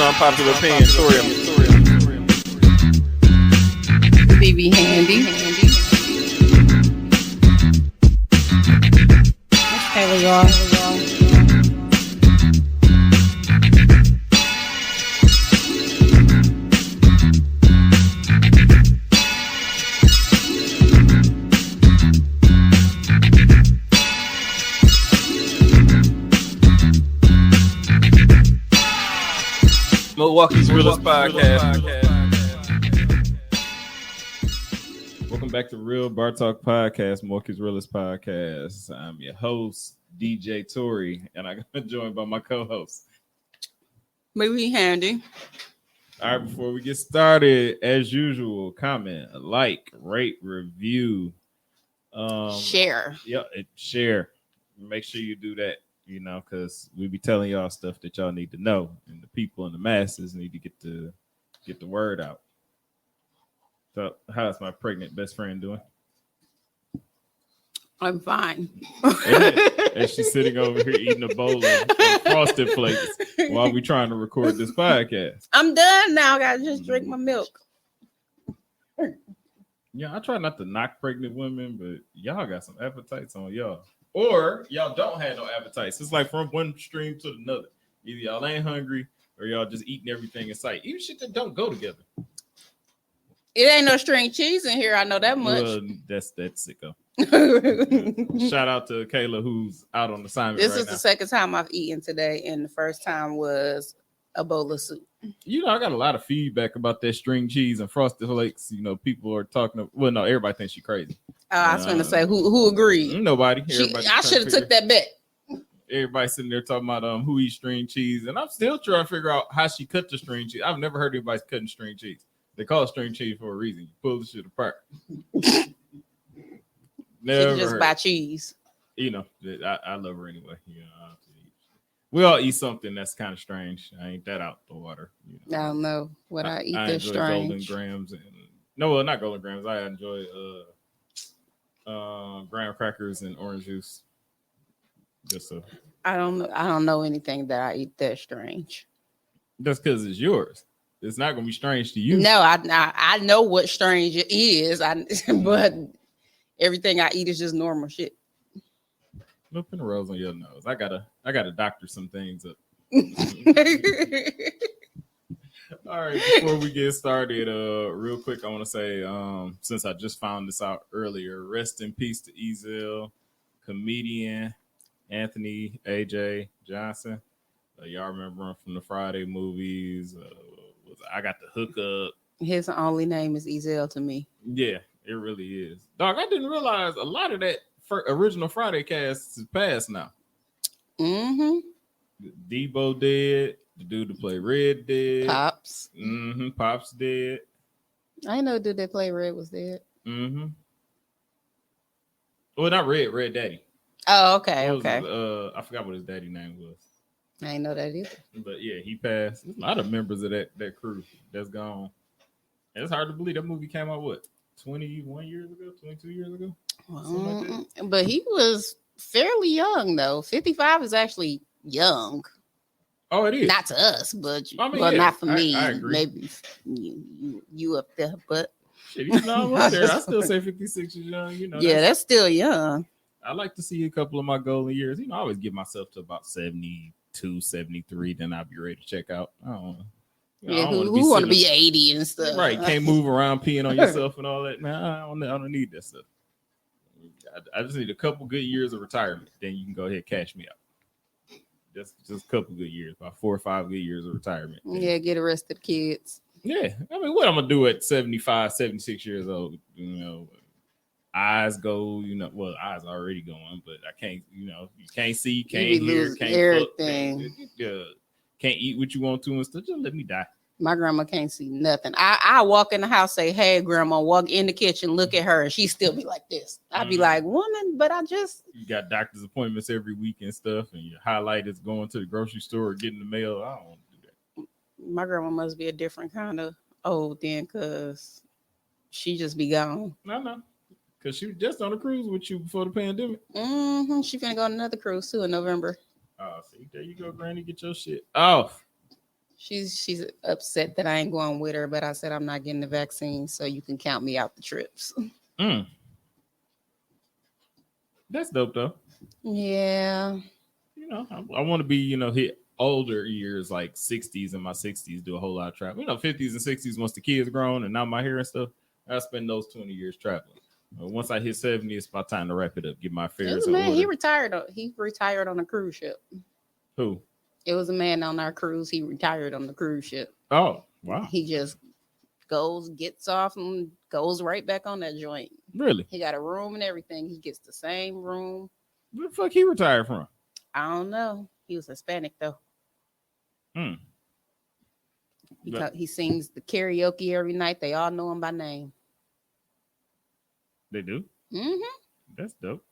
unpopular opinion. Torium. BB Handy. Hey, y'all. Milwaukee's Realest Podcast. Welcome back to Real Bar Talk Podcast, Milwaukee's Realest Podcast. I'm your host, DJ Tori, and I'm joined by my co-host, BB Handy. All right, before we get started, as usual, comment, like, rate, review, Share. Yeah, share. Make sure you do that. You know, because we be telling y'all stuff that y'all need to know, and the people and the masses need to get the word out. So, how's my pregnant best friend doing? I'm fine. And she's sitting over here eating a bowl of Frosted Flakes while we trying to record this podcast. I'm done now. I gotta just drink my milk. Yeah, I try not to knock pregnant women, but y'all got some appetites on y'all. Or y'all don't have no appetites. It's like from one stream to another. Either y'all ain't hungry or y'all just eating everything in sight. Even shit that don't go together. It ain't no string cheese in here. I know that much. Well, that's sicko. Shout out to Kayla who's out on assignment. This is the second time I've eaten today, and the first time was a bowl of soup. You know, I got a lot of feedback about that string cheese and Frosted Flakes. You know, people are talking. Well, no, everybody thinks she's crazy. I was going to say who agreed. Nobody. I should have took that bet. Everybody sitting there talking about who eats string cheese, and I'm still trying to figure out how she cut the string cheese. I've never heard anybody cutting string cheese. They call it string cheese for a reason. You pull the shit apart. Never just heard. Buy cheese. You know, I love her anyway. You know, we all eat something that's kind of strange. I ain't that out the water. You know? I don't know what I eat that's enjoy strange. Golden grams and not golden grams. I enjoy graham crackers and orange juice. I don't know anything that I eat that strange. That's because it's yours. It's not gonna be strange to you. No, I know what strange it is. But everything I eat is just normal shit. No pin rolls on your nose. I gotta doctor some things up. All right, before we get started, real quick, I want to say, since I just found this out earlier, rest in peace to Ezel, comedian Anthony AJ Johnson. Y'all remember him from the Friday movies? I got the hook up. His only name is Ezel to me. Yeah, it really is. Dog, I didn't realize a lot of that original Friday cast is past now. Mm-hmm. Debo dead. The dude that played Red dead. Pops. Mm-hmm. Pops dead. I didn't know the dude that played Red was dead. Mm-hmm. Well, not Red. Red Daddy. Oh, okay. I forgot what his daddy name was. I didn't know that either. But yeah, he passed. There's a lot of members of that crew that's gone. And it's hard to believe that movie came out, 21 years ago? 22 years ago? But he was fairly young, though. 55 is actually young. Oh, it is. Not to us, but not for me. I agree. Maybe you up there, but shit, even though I'm up there, I still say 56 is young. You know, that's still young. I like to see a couple of my golden years. You know, I always give myself to about 72, 73, then I'll be ready to check out. I don't know. Who want to be 80 and stuff? Right, can't move around peeing on yourself and all that. Nah, I don't need that stuff. I just need a couple good years of retirement. Then you can go ahead and cash me out. Just a couple good years, about 4 or 5 good years of retirement. Yeah, get the rest of the kids. Yeah, I mean, what I'm gonna do at 75, 76 years old? You know, eyes go. You know, well, eyes already going, but I can't. You know, you can't see, can't hear, can't everything. Can't eat what you want to and stuff. Just let me die. My grandma can't see nothing. I walk in the house, say, "Hey, grandma," walk in the kitchen, look at her, and she still be like this. I'd be like, "Woman," but you got doctor's appointments every week and stuff, and your highlight is going to the grocery store or getting the mail. I don't want to do that. My grandma must be a different kind of old then, because she just be gone. No, because she was just on a cruise with you before the pandemic. Mm-hmm. She finna go on another cruise too in November. Oh, see, there you go, Granny, get your shit off. She's upset that I ain't going with her, but I said I'm not getting the vaccine, so you can count me out the trips. That's dope though. Yeah. You know, I want to be, hit older years like 60s and my 60s, do a whole lot of travel. 50s and 60s once the kids grown and now my hair and stuff. I spend those 20 years traveling. Once I hit 70, it's about time to wrap it up. Get my affairs in Man, order. he retired on a cruise ship. Who? It was a man on our cruise. He retired on the cruise ship. Oh, wow. He just gets off and goes right back on that joint. Really? He got a room and everything. He gets the same room. Where the fuck he retired from? I don't know. He was Hispanic though. He sings the karaoke every night. They all know him by name. They do? Mm-hmm. That's dope.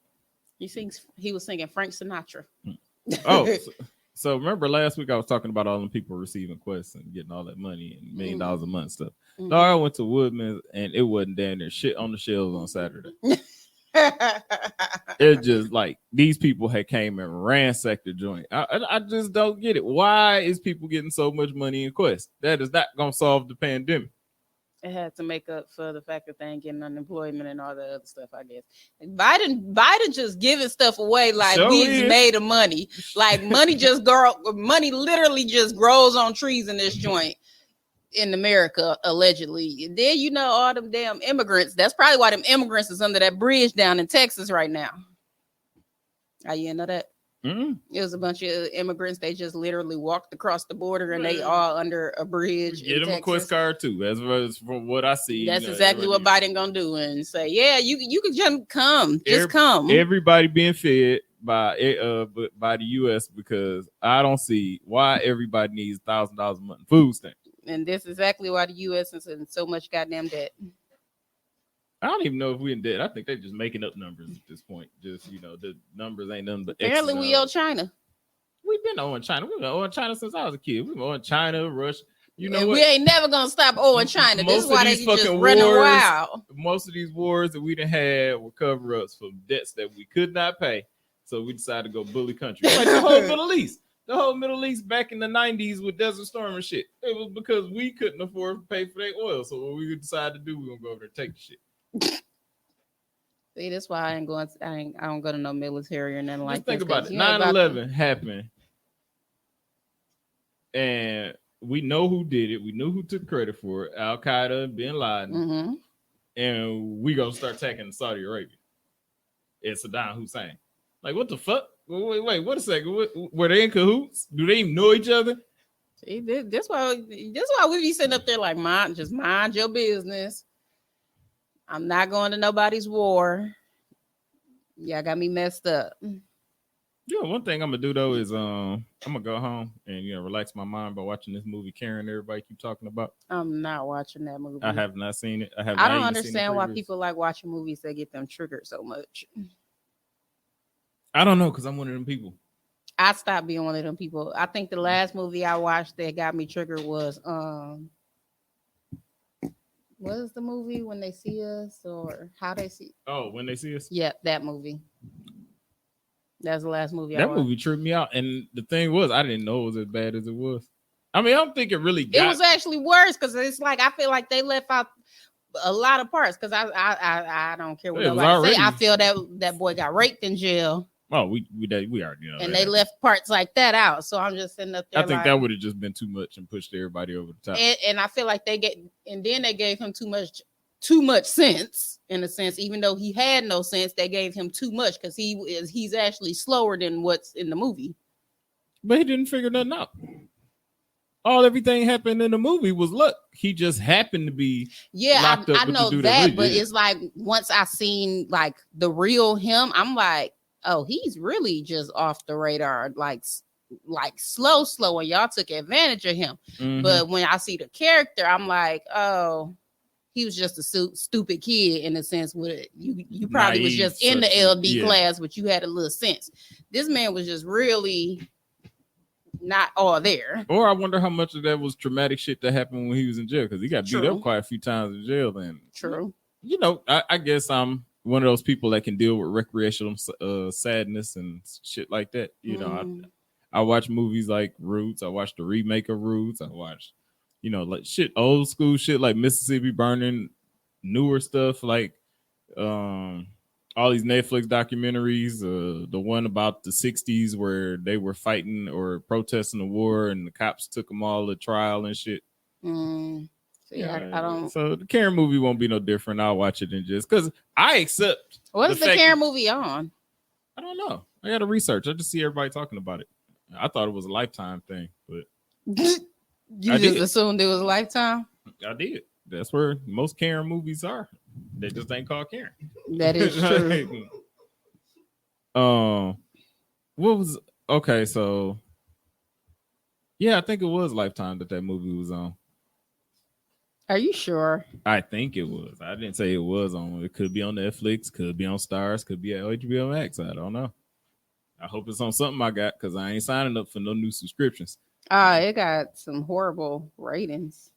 He was singing Frank Sinatra. Oh, so remember last week I was talking about all them people receiving quests and getting all that money and $1 million a month and stuff. Mm-hmm. No, I went to Woodman's and it wasn't down there shit on the shelves on Saturday. It's just like these people had came and ransacked the joint. I just don't get it. Why is people getting so much money in quests? That is not gonna solve the pandemic. It had to make up for the fact that they ain't getting unemployment and all the other stuff, I guess. Biden just giving stuff away like we've made of money. Like money literally just grows on trees in this joint in America, allegedly. And then all them damn immigrants. That's probably why them immigrants is under that bridge down in Texas right now. How you know that? Mm-hmm. It was a bunch of immigrants. They just literally walked across the border and they all under a bridge. Get them a quest card too, as from what I see. That's exactly what Biden gonna do and say, yeah, you can just come, come. Everybody being fed by the U.S. because I don't see why everybody needs $1,000 a month in food stamps. And this is exactly why the U.S. is in so much goddamn debt. I don't even know if we're in debt. I think they're just making up numbers at this point. Just, the numbers ain't nothing but apparently we owe China. We've been owing China. We've been owing China since I was a kid. We've been owing China, Russia. We ain't never going to stop owing China. This is why they just running wild. Most of these wars that we done had were cover-ups for debts that we could not pay. So we decided to go bully countries. Like the whole Middle East. The whole Middle East back in the 90s with Desert Storm and shit. It was because we couldn't afford to pay for their oil. So what we decided to do, we're going to go over there and take the shit. See, that's why I don't go to no military or nothing like that. Think about it. 9/11 happened. And we know who did it. We knew who took credit for it. Al Qaeda and Bin Laden. Mm-hmm. And we gonna start attacking Saudi Arabia. It's Saddam Hussein. Like, what the fuck? Wait, what a second. Were they in cahoots? Do they even know each other? See, that's why we be sitting up there like, mind your business. I'm not going to nobody's war. Y'all got me messed up. Yeah, one thing I'm gonna do though is I'm gonna go home and relax my mind by watching this movie Karen everybody keep talking about. I'm not watching that movie. I have not seen it. I don't understand why people like watching movies that get them triggered so much. I don't know, because I'm one of them people. I stopped being one of them people. I think the last movie I watched that got me triggered was what is the movie When They See Us or How They See? Oh, When They See Us? Yeah, that movie. That's the last movie I watched. That movie tripped me out. And the thing was, I didn't know it was as bad as it was. I mean, I don't think it really got... It was actually worse because it's like, I feel like they left out a lot of parts because I don't care what nobody say. I feel that boy got raped in jail. Oh, we already know. And they left parts like that out. So I'm just sitting up there. I think that would have just been too much and pushed everybody over the top. And I feel like they gave him too much sense, in a sense, even though he had no sense, they gave him too much because he's actually slower than what's in the movie. But he didn't figure nothing out. Everything happened in the movie was luck. He just happened to be locked up. I know that, but it's like once I seen like the real him, I'm like, oh, he's really just off the radar, like slow, and y'all took advantage of him. Mm-hmm. But when I see the character, I'm like, oh, he was just a stupid kid in a sense. With you probably was just in the LD class, but you had a little sense. This man was just really not all there. Or I wonder how much of that was traumatic shit that happened when he was in jail, because he got beat up quite a few times in jail. Then true. I guess I'm one of those people that can deal with recreational sadness and shit like that. I watch movies like Roots. I watched the remake of Roots. I watched, like shit, old school shit like Mississippi Burning, newer stuff like all these Netflix documentaries. The one about the 60s where they were fighting or protesting the war and the cops took them all to trial and shit. I don't. So the Karen movie won't be no different. I'll watch it and just because I accept. What is the Karen movie on? I don't know. I got to research. I just see everybody talking about it. I thought it was a Lifetime thing, but you just assumed it was a Lifetime. I did. That's where most Karen movies are. They just ain't called Karen. That is true. What was okay? So yeah, I think it was Lifetime that movie was on. Are you sure? I think it was. I didn't say it was on. It could be on Netflix, could be on Stars, could be at HBO Max. I don't know. I hope it's on something I got because I ain't signing up for no new subscriptions. It got some horrible ratings.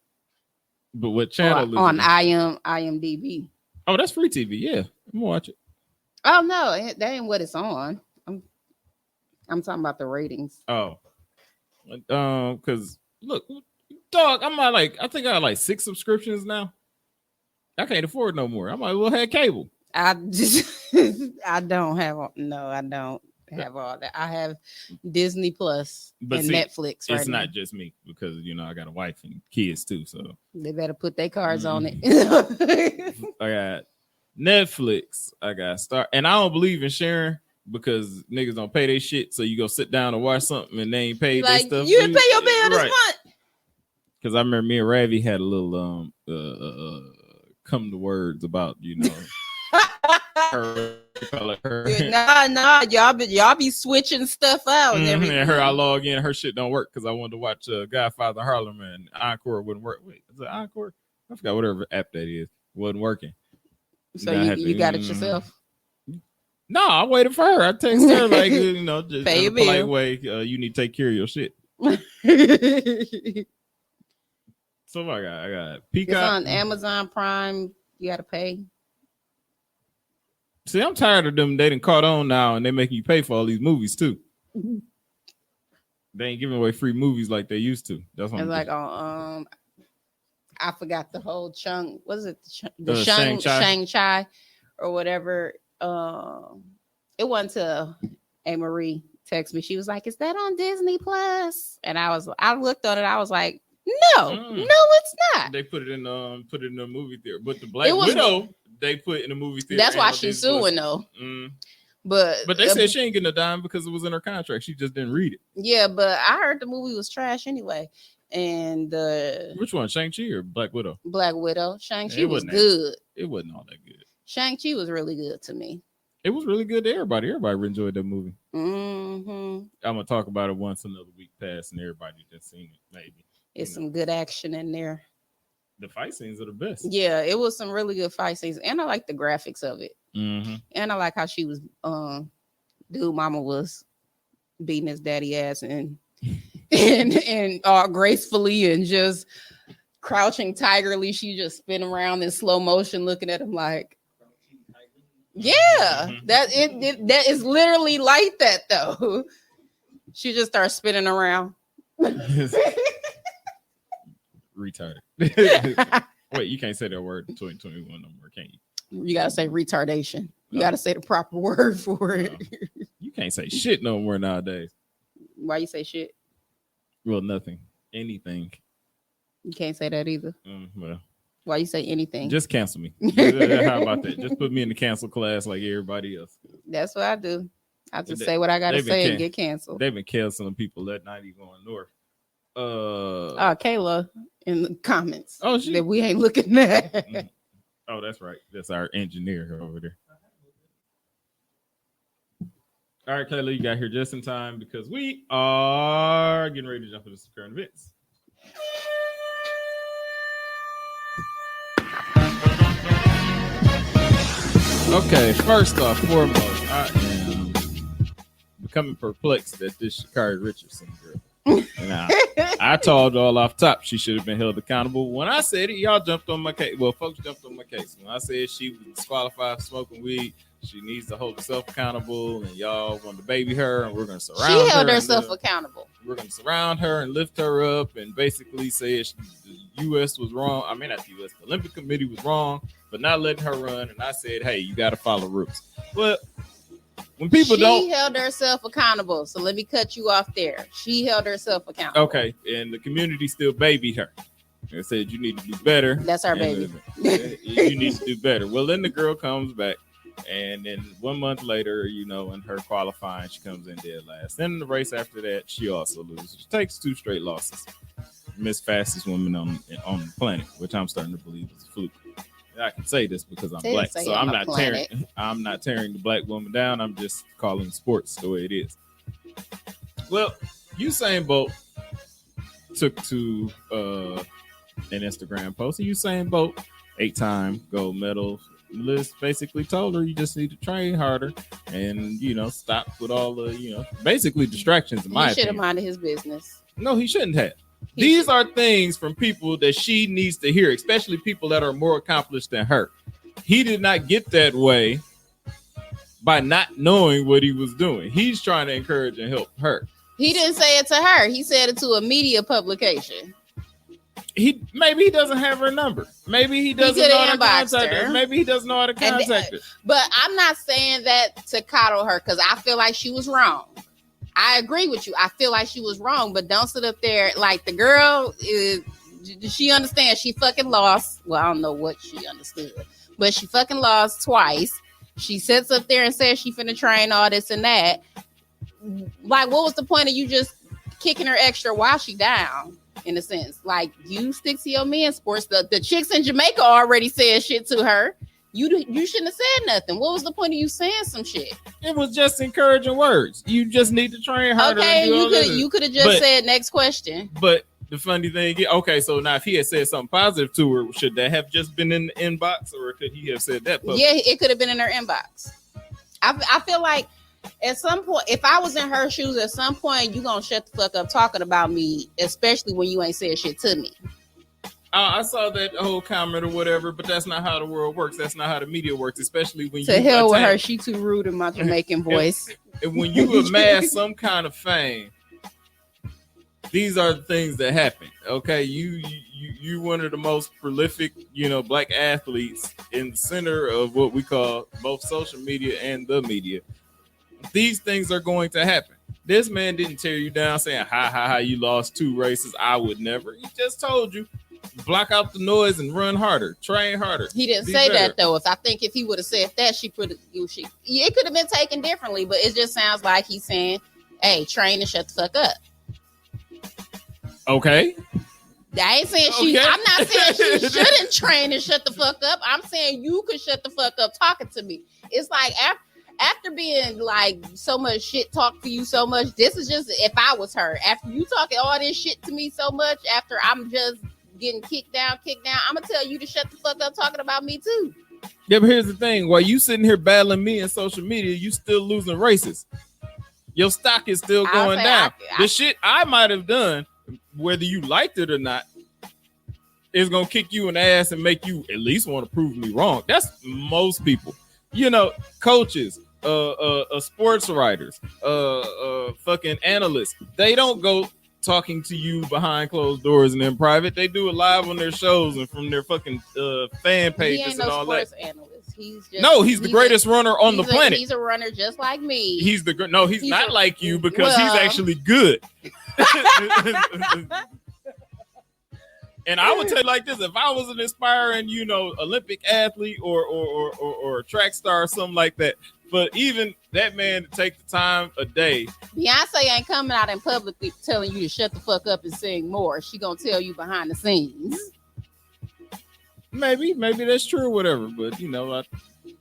But what channel on IMDb? Oh, that's free TV. Yeah, I'm gonna watch it. Oh no, that ain't what it's on. I'm talking about the ratings. Oh, because look. Dog, I think I got like 6 subscriptions now. I can't afford no more. I might as well have cable. I don't have all that. I have Disney Plus and Netflix. It's not just me because I got a wife and kids too. So they better put their cards on it. I got Netflix. I got Star, and I don't believe in sharing because niggas don't pay their shit. So you go sit down and watch something and they ain't paid their stuff. You didn't pay your bill this month. Because I remember me and Ravi had a little come to words about her. Nah, y'all be switching stuff out and everything. And her, I log in, her shit don't work because I wanted to watch Godfather Harlem and Encore wouldn't work. Wait, is it Encore? I forgot whatever app that is. Wasn't working. So you got it yourself? No, I waited for her. I texted her like just pay in a polite way. You need to take care of your shit. So I got Peacock. It's on Amazon Prime. You got to pay. See, I'm tired of them. They done caught on now, and they making you pay for all these movies too. They ain't giving away free movies like they used to. That's what it's like I forgot the whole chunk. Was it the Shang-Chi or whatever? It went to A. Marie text me. She was like, "Is that on Disney Plus?" And I looked on it. I was like, No, it's not. They put it in the movie theater, but the Black Widow they put in the movie theater. That's why she's suing though. But they said she ain't getting a dime because it was in her contract. She just didn't read it. Yeah, but I heard the movie was trash anyway. And which one, Shang-Chi or Black Widow? Black Widow. Shang-Chi was good. It wasn't all that good. Shang-Chi was really good to me. It was really good to everybody. Everybody enjoyed that movie. Mm-hmm. I'm gonna talk about it once another week pass, and everybody just seen it. Maybe it's some good action in there. The fight scenes are the best. Yeah, it was some really good fight scenes, and I like the graphics of it. Mm-hmm. And I like how she was, dude, mama was beating his daddy ass and gracefully and just crouching tigerly. She just spin around in slow motion, looking at him like, yeah, that is literally like that though. She just starts spinning around. Retarded. Wait, you can't say that word in 2021 no more, can you? You gotta say retardation. You gotta say the proper word for it. You can't say shit no more nowadays. Why you say shit? Well, nothing. Anything. You can't say that either. Well. Why you say anything? Just cancel me. How about that? Just put me in the cancel class like everybody else. That's what I do. I just say what I gotta say and get canceled. They've been canceling people that night going north. Kayla in the comments. Oh, that we ain't looking at. Oh, that's right. That's our engineer over there. All right, Kayla, you got here just in time because we are getting ready to jump into some current events. Okay, first off, foremost, I am becoming perplexed at this Sha'Carri Richardson girl. Now, I told y'all off top she should have been held accountable. When I said it, y'all jumped on my case. Well, folks jumped on my case. When I said she was disqualified for smoking weed, She needs to hold herself accountable, and y'all want to baby her, and we're going to surround her. She held herself accountable. We're going to surround her and lift her up and basically say the U.S. was wrong. I mean, not the U.S. The Olympic Committee was wrong, but not letting her run. And I said, hey, you got to follow rules. But when people she held herself accountable. So let me cut you off there. She held herself accountable. Okay, and the community still babied her. They said you need to do better. That's our baby. You need to do better. Well, then the girl comes back, and then 1 month later, you know, in her qualifying, she comes in dead last. Then in the race after that, she also loses. She takes 2 straight losses. Miss fastest woman on the planet, which I'm starting to believe is a fluke. I can say this because I'm black, so I'm not tearing the black woman down. I'm just calling sports the way it is. Well, Usain Bolt took to an Instagram post. Usain Bolt, 8-time gold medalist, basically told her you just need to train harder and, you know, stop with all the, you know, basically distractions. In my opinion, he should have minded his business. No, he shouldn't have. These are things from people that she needs to hear, especially people that are more accomplished than her. He did not get that way by not knowing what he was doing. He's trying to encourage and help her. He didn't say it to her. He said it to a media publication. Maybe he doesn't have her number. Maybe he doesn't know how to contact her. Maybe he doesn't know how to contact her. But I'm not saying that to coddle her because I feel like she was wrong. I agree with you. I feel like she was wrong, but don't sit up there like the girl is. She understands she fucking lost. Well, I don't know what she understood, but she fucking lost twice. She sits up there and says she finna train all this and that. Like, what was the point of you just kicking her extra while she down? In a sense, like you stick to your men's sports. The chicks in Jamaica already said shit to her. You shouldn't have said nothing. What was the point of you saying some shit? It was just encouraging words. You just need to train harder. Okay, you could have just said next question. But the funny thing, okay, so now if he had said something positive to her, should that have just been in the inbox, or could he have said that publicly? Yeah, it could have been in her inbox. I feel like at some point, if I was in her shoes, at some point you gonna shut the fuck up talking about me, especially when you ain't said shit to me. I saw that whole comment or whatever, but that's not how the world works. That's not how the media works, especially when to hell with her. She too rude in my Jamaican voice. And when you amass some kind of fame, these are the things that happen. Okay, you one of the most prolific, you know, black athletes in the center of what we call both social media and the media. These things are going to happen. This man didn't tear you down saying, ha, you lost 2 races. I would never. He just told you, block out the noise and run harder, train harder. He didn't say that though. If he would have said that, it could have been taken differently, but it just sounds like he's saying, hey, train and shut the fuck up. Okay. I ain't saying I'm not saying she shouldn't train and shut the fuck up. I'm saying you could shut the fuck up talking to me. It's like after being like so much shit talk to you so much, this is just if I was her. After you talking all this shit to me so much, after I'm just getting kicked down, I'm gonna tell you to shut the fuck up talking about me too. Yeah, but here's the thing: while you sitting here battling me in social media, you still losing races. Your stock is still going down. The shit I might have done, whether you liked it or not, is gonna kick you in the ass and make you at least want to prove me wrong. That's most people. You know, coaches, sports writers, fucking analysts. They don't go talking to you behind closed doors and in private. They do it live on their shows and from their fucking fan pages and all that. Analyst. He's the greatest runner on the planet. He's a runner just like me. He's not like you because he's actually good. And I would tell you like this: if I was an aspiring, you know, Olympic athlete or track star or something like that, but even that man to take the time a day. Beyonce ain't coming out in public telling you to shut the fuck up and sing more. She gonna tell you behind the scenes. Maybe that's true or whatever, but you know, I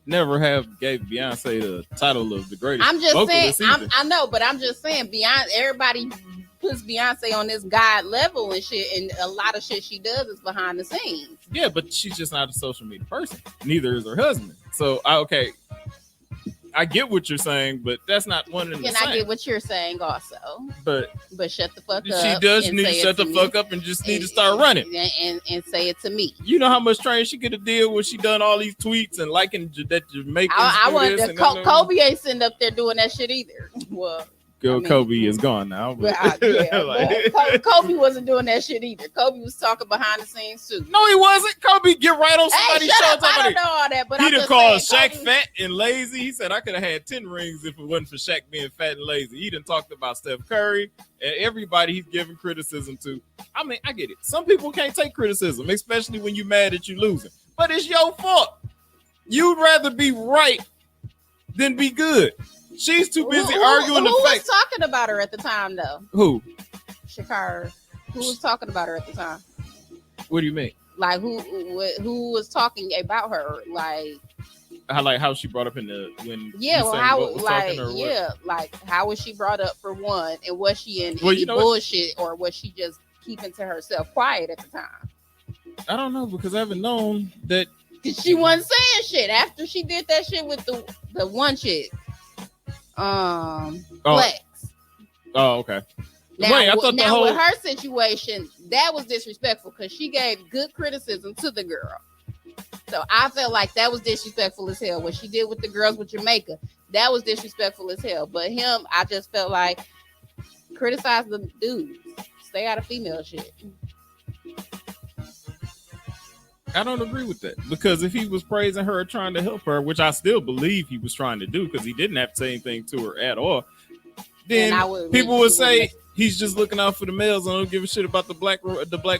never have gave Beyonce the title of the greatest. I'm just saying, I know, but I'm just saying, everybody puts Beyonce on this God level and shit, and a lot of shit she does is behind the scenes. Yeah, but she's just not a social media person. Neither is her husband. So I get what you're saying, but that's not one in the same. And I get what you're saying also. But shut the fuck up. She does need to shut the fuck up and just need to start running. And say it to me. You know how much training she could have did when she done all these tweets and liking that Jamaican. I want to. Kobe ain't sitting up there doing that shit either. Well. Kobe is gone now. But Kobe wasn't doing that shit either. Kobe was talking behind the scenes too. No, he wasn't. Kobe get right on somebody's show. I don't know all that, but he done called Shaq fat and lazy. He said I could have had 10 rings if it wasn't for Shaq being fat and lazy. He done talked about Steph Curry and everybody he's giving criticism to. I mean, I get it. Some people can't take criticism, especially when you're mad that you're losing. But it's your fault. You'd rather be right than be good. She's too busy arguing the facts. Who was talking about her at the time, though? Who? Shakira. Who was talking about her at the time? What do you mean? Like who was talking about her? Like how she brought up in the when? Yeah, well, how was she brought up for one? And was she in any bullshit or was she just keeping to herself quiet at the time? I don't know because I haven't known that she wasn't saying shit after she did that shit with the one chick. Flex. Oh, okay. Now, wait, I thought with her situation, that was disrespectful because she gave good criticism to the girl. So I felt like that was disrespectful as hell. What she did with the girls with Jamaica, that was disrespectful as hell. But him, I just felt like criticize the dudes. Stay out of female shit. I don't agree with that because if he was praising her or trying to help her, which I still believe he was trying to do because he didn't have to say anything to her at all, then people would say he's just looking out for the males and don't give a shit about the black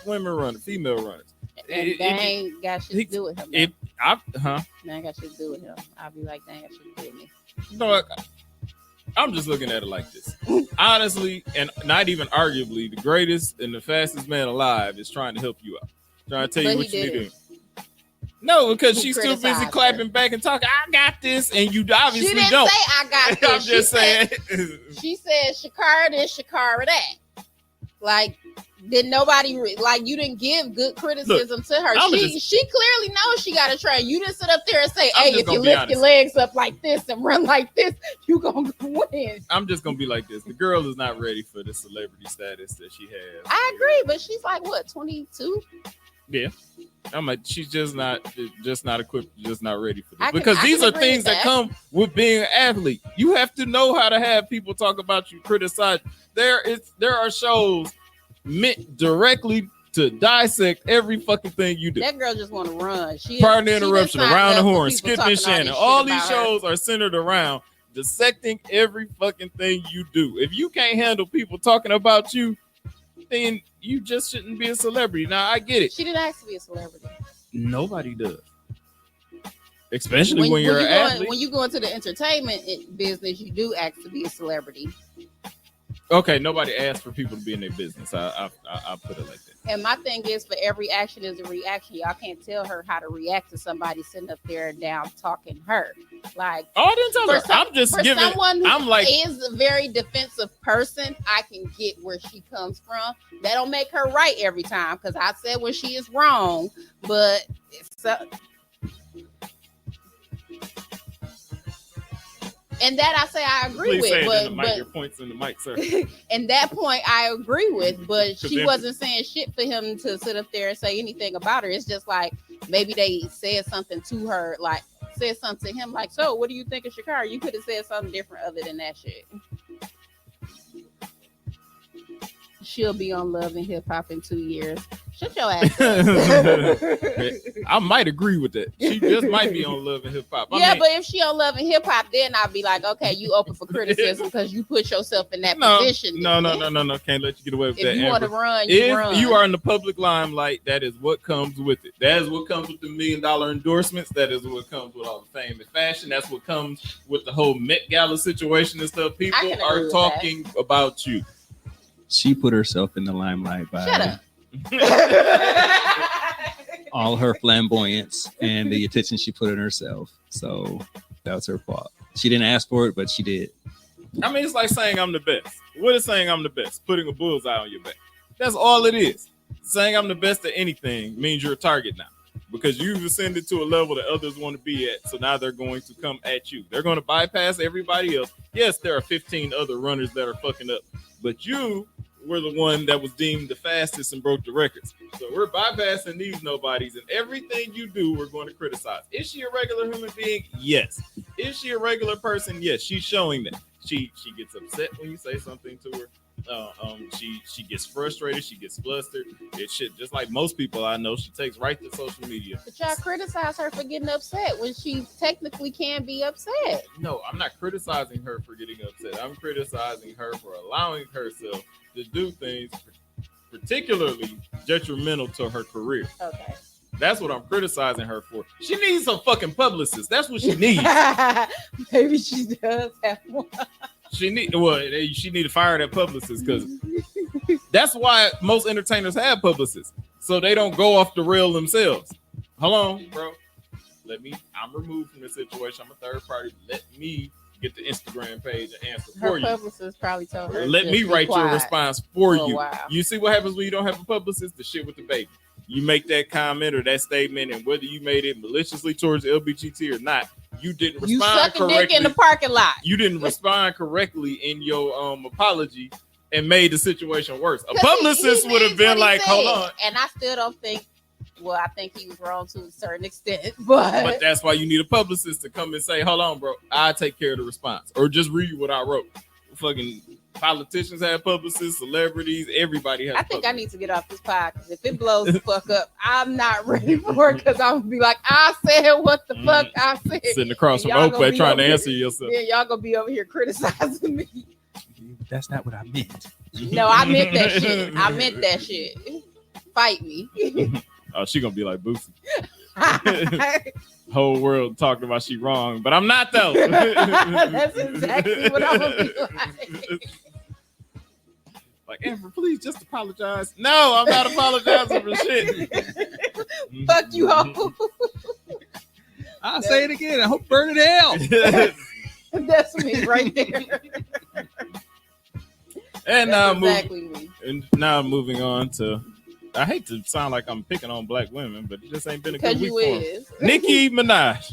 women running, female runners. And that ain't got shit to do with him. That ain't got shit to do with him. I'll be like, that ain't got shit to do with me. No, I'm just looking at it like this. Honestly, and not even arguably, the greatest and the fastest man alive is trying to help you out. Trying to tell you what you need to do. No, because she's too busy clapping back and talking. I got this, and you obviously don't. She didn't say I got this. I'm just saying. She said Shakira this, Shakira that. Like, did nobody you didn't give good criticism to her? She clearly knows she got to train. You didn't sit up there and say, "Hey, if you lift your legs up like this and run like this, you gonna win." I'm just gonna be like this. The girl is not ready for the celebrity status that she has. I agree, but she's like what, 22? Yeah, I'm like she's just not equipped, just not ready for this. Because these are things that come with being an athlete. You have to know how to have people talk about you, criticize. There are shows meant directly to dissect every fucking thing you do. That girl just want to run. Pardon the interruption. Around the horn, Skip and Shannon. All these shows are centered around dissecting every fucking thing you do. If you can't handle people talking about you, then you just shouldn't be a celebrity. Now, I get it. She didn't ask to be a celebrity. Nobody does. Especially when you're an athlete. When you go into the entertainment business, you do ask to be a celebrity. Okay, nobody asked for people to be in their business. I put it like that. And my thing is, for every action is a reaction. Y'all can't tell her how to react to somebody sitting up there down talking her. Like, I didn't tell her. I'm just giving. Someone who is a very defensive person, I can get where she comes from. That don't make her right every time, because I said when she is wrong, but and that I say I agree with, but your points in the mic, sir. And that point I agree with, but she wasn't saying shit for him to sit up there and say anything about her. It's just like maybe they said something to her, like said something to him, like, so what do you think of Shakira? You could have said something different other than that shit. She'll be on Love and Hip Hop in 2 years. Shut your ass up. I might agree with that. She just might be on Love and Hip Hop. But if she on Love and Hip Hop, then I'll be like, okay, you open for criticism because you put yourself in that position. No. Can't let you get away with that. If you want to run, if you are in the public limelight, that is what comes with it. That is what comes with the $1 million endorsements. That is what comes with all the fame and fashion. That's what comes with the whole Met Gala situation and stuff. People are talking about you. She put herself in the limelight by all her flamboyance and the attention she put on herself. So that was her fault. She didn't ask for it, but she did. I mean, it's like saying I'm the best. What is saying I'm the best? Putting a bullseye on your back. That's all it is. Saying I'm the best at anything means you're a target now. because you've ascended to a level that others want to be at. So now they're going to come at you. They're going to bypass everybody else. Yes, there are 15 other runners that are fucking up, but you were the one that was deemed the fastest and broke the records. So we're bypassing these nobodies, and everything you do, we're going to criticize. Is she a regular human being? Yes. Is she a regular person? Yes. She's showing that. She gets upset when you say something to her. She gets frustrated. She gets flustered. It shit, just like most people I know, she takes right to social media. But y'all criticize her for getting upset when she technically can be upset. No, I'm not criticizing her for getting upset. I'm criticizing her for allowing herself to do things particularly detrimental to her career. Okay. That's what I'm criticizing her for. She needs some fucking publicist. That's what she needs. Maybe she does have one. She need to fire that publicist, because that's why most entertainers have publicists, so they don't go off the rail themselves. Hold on, bro. I'm removed from the situation. I'm a third party. Let me get the Instagram page and answer her for you. Her publicist probably told her. Let me write your response for you. Wow. You see what happens when you don't have a publicist? The shit with the baby. You make that comment or that statement, and whether you made it maliciously towards LGBT or not, you didn't respond correctly. You suck a dick in the parking lot. You didn't respond correctly in your apology and made the situation worse. A publicist would have been like, hold on. And I still don't think, well, I think he was wrong to a certain extent, but that's why you need a publicist to come and say, hold on, bro, I'll take care of the response. Or just read what I wrote. Fucking politicians have publicists, celebrities, everybody has. I think I need to get off this pod, because if it blows the fuck up, I'm not ready for it, because I'm gonna be like, I said what the fuck I said. Sitting across from Oakland trying to answer yourself. Yeah, y'all gonna be over here criticizing me. That's not what I meant. No, I meant that shit. I meant that shit. Fight me. Oh, she gonna be like Boosie. Whole world talking about she wrong, but I'm not though. That's exactly what I'm gonna be like. Like, Amber, please just apologize. No, I'm not apologizing for shit. Fuck you all. I'll say it again. I hope burn it hell. That's me right there. And now moving on to, I hate to sound like I'm picking on black women, but it just ain't been a good week for them. Nicki Minaj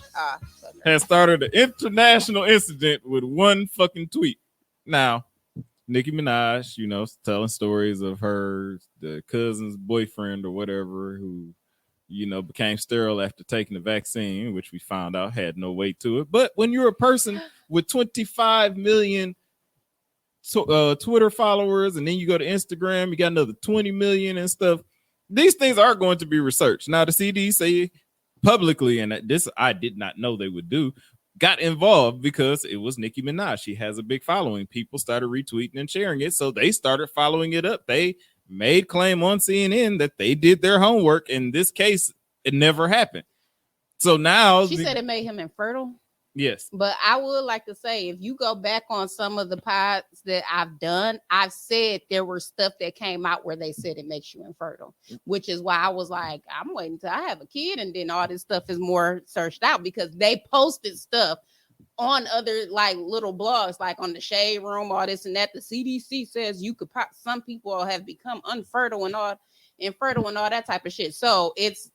has started an international incident with one fucking tweet. Now, Nicki Minaj, telling stories of the cousin's boyfriend or whatever who, became sterile after taking the vaccine, which we found out had no weight to it. But when you're a person with 25 million Twitter followers, and then you go to Instagram, you got another 20 million and stuff, these things are going to be researched. Now, the CDC publicly, and this I did not know they would do, got involved because it was Nicki Minaj. She has a big following. People started retweeting and sharing it, so they started following it up. They made claim on CNN that they did their homework. In this case, it never happened. So now she said it made him infertile. Yes. But I would like to say, if you go back on some of the pods that I've done, I've said there were stuff that came out where they said it makes you infertile, which is why I was like, I'm waiting till I have a kid, and then all this stuff is more searched out, because they posted stuff on other like little blogs, like on the Shade Room, all this and that. The CDC says you could some people have become infertile and all that type of shit. So it's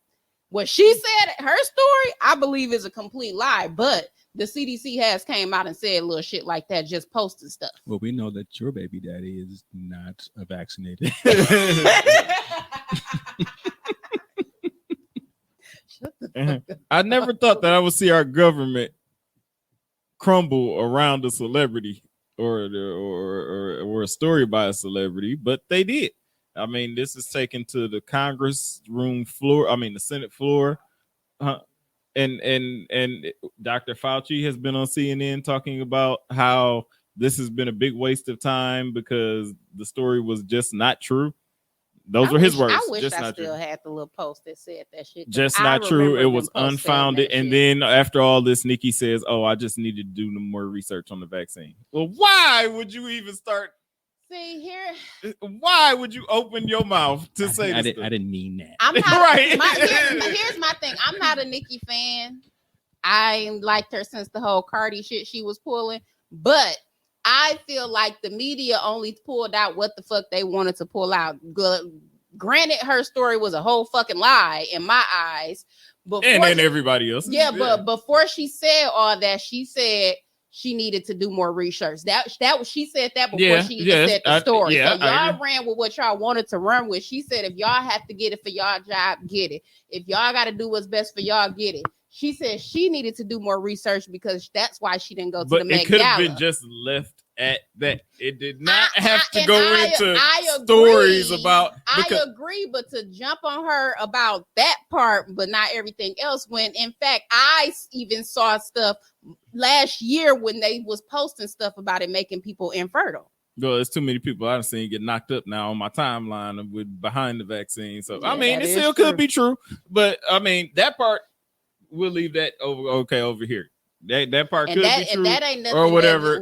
what she said, her story, I believe is a complete lie, but the CDC has came out and said little shit like that, just posted stuff. Well, we know that your baby daddy is not vaccinated. I never thought that I would see our government crumble around a celebrity or a story by a celebrity, but they did. I mean, this is taken to the Congress room floor. I mean, the Senate floor. And Dr. Fauci has been on CNN talking about how this has been a big waste of time because the story was just not true. Those were his words. I wish just I not still true. had the little post that said that shit. Just not true. It was unfounded. And then after all this, Nicki says, "Oh, I just needed to do more research on the vaccine." Well, why would you even start? See here. Why would you open your mouth to say this? I didn't mean that. I'm not right. Here's my thing. I'm not a Nicki fan. I liked her since the whole Cardi shit she was pulling, but I feel like the media only pulled out what the fuck they wanted to pull out. granted, her story was a whole fucking lie in my eyes. And then everybody else. Yeah, but before she said all that, she said she needed to do more research. That she said that before she even said the story. So y'all ran with what y'all wanted to run with. She said if y'all have to get it for y'all job, get it. If y'all got to do what's best for y'all, get it. She said she needed to do more research because that's why she didn't go to the Met Gala. But it could have been just left at that. It did not have to go into stories about. I agree, but to jump on her about that part, but not everything else. When in fact, I even saw stuff last year when they was posting stuff about it making people infertile. Well, there's too many people I've seen get knocked up now on my timeline with behind the vaccine. So I mean, it still could be true, but I mean that part. We'll leave that over here. That part could be true, that ain't nothing or whatever.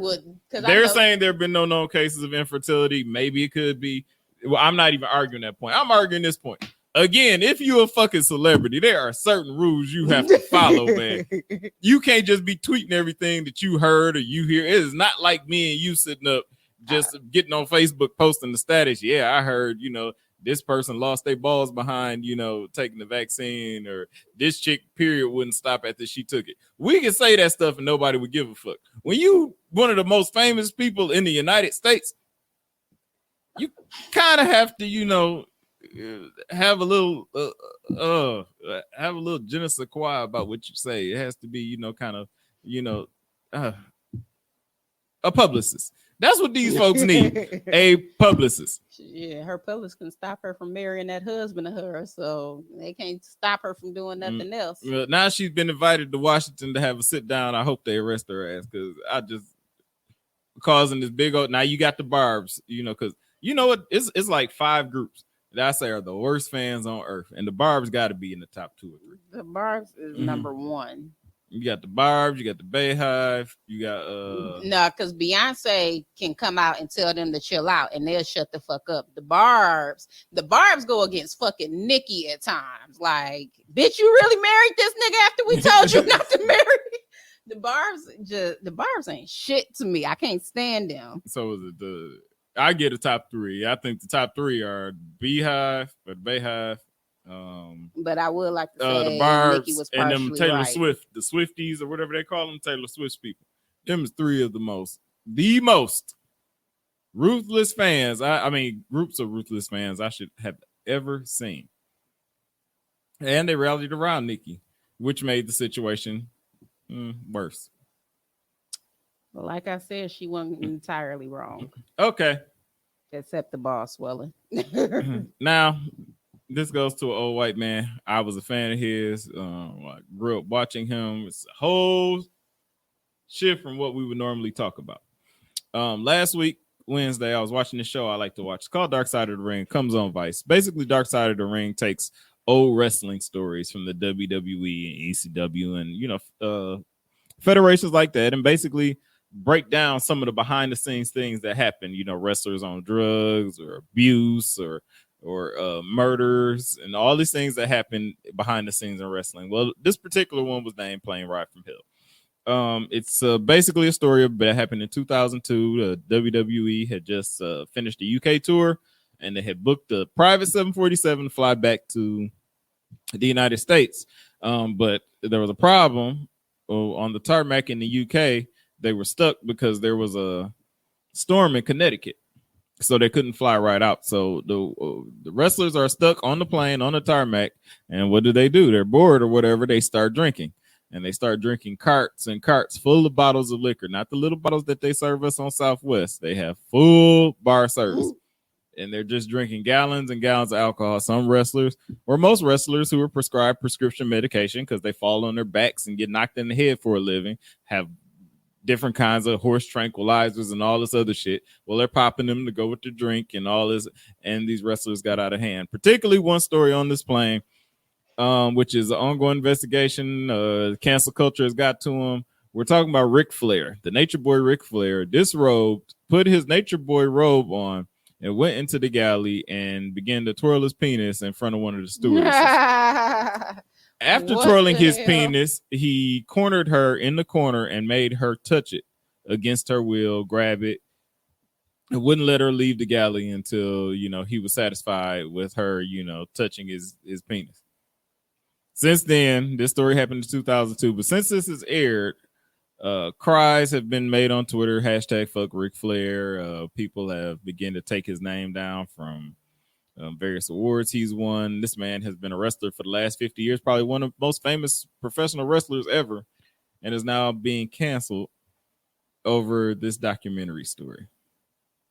They're saying there have been no known cases of infertility. Maybe it could be. Well, I'm not even arguing that point. I'm arguing this point. Again, if you're a fucking celebrity, there are certain rules you have to follow, man. You can't just be tweeting everything that you heard or you hear. It is not like me and you sitting up just getting on Facebook posting the status. Yeah, I heard, this person lost their balls behind, taking the vaccine, or this chick period wouldn't stop after she took it. We can say that stuff and nobody would give a fuck. When you one of the most famous people in the United States, you kind of have to, have a little je ne sais quoi about what you say. It has to be, a publicist. That's what these folks need, a publicist. Yeah, her publicist can stop her from marrying that husband of hers, so they can't stop her from doing nothing else. Well, now she's been invited to Washington to have a sit down. I hope they arrest her ass because I just causing this big old. Now you got the Barbs, because what? It's like 5 groups that I say are the worst fans on earth, and the Barbs got to be in the top 2 or 3. The Barbs is number 1. You got the Barbs, you got the Bayhive, you got no, because Beyonce can come out and tell them to chill out and they'll shut the fuck up. The Barbs go against fucking Nicki at times. Like, bitch, you really married this nigga after we told you not to marry? The Barbs ain't shit to me. I can't stand them. So is it I get a top 3. I think the top 3 are Beehive or Bayhive. But I would like to say the Barbs Nicki was and them Taylor right. Swift, the Swifties or whatever they call them, Taylor Swift people. Them is 3 of the most ruthless fans. I mean, groups of ruthless fans I should have ever seen. And they rallied around Nicki, which made the situation worse. Well, like I said, she wasn't entirely wrong. Okay. Except the ball swelling. Now, this goes to an old white man. I was a fan of his. I grew up watching him. It's a whole shift from what we would normally talk about. Last week, Wednesday, I was watching this show I like to watch. It's called Dark Side of the Ring. Comes on Vice. Basically, Dark Side of the Ring takes old wrestling stories from the WWE and ECW and, federations like that, and basically break down some of the behind the scenes things that happen, wrestlers on drugs or abuse or murders and all these things that happen behind the scenes in wrestling. Well, this particular one was named Playing Ride from Hell. It's basically a story that happened in 2002. The WWE had just finished the UK tour, and they had booked a private 747 to fly back to the United States. But there was a problem on the tarmac in the UK. They were stuck because there was a storm in Connecticut. So they couldn't fly right out. So the wrestlers are stuck on the plane, on the tarmac. And what do? They're bored or whatever. They start drinking. And they start drinking carts and carts full of bottles of liquor. Not the little bottles that they serve us on Southwest. They have full bar service. And they're just drinking gallons and gallons of alcohol. Some wrestlers, or most wrestlers who are prescribed prescription medication because they fall on their backs and get knocked in the head for a living, have different kinds of horse tranquilizers and all this other shit. Well, they're popping them to go with the drink and all this, and these wrestlers got out of hand. Particularly one story on this plane, which is an ongoing investigation. Cancel culture has got to him. We're talking about Ric Flair, the Nature Boy Ric Flair, disrobed, put his Nature Boy robe on, and went into the galley and began to twirl his penis in front of one of the stewardesses. After twirling his penis, he cornered her in the corner and made her touch it against her will, grab it. and wouldn't let her leave the galley until, he was satisfied with her, touching his penis. Since then, this story happened in 2002, but since this is aired, cries have been made on Twitter, hashtag fuck Ric Flair. People have begun to take his name down from various awards he's won. This man has been a wrestler for the last 50 years, probably one of the most famous professional wrestlers ever, and is now being canceled over this documentary story.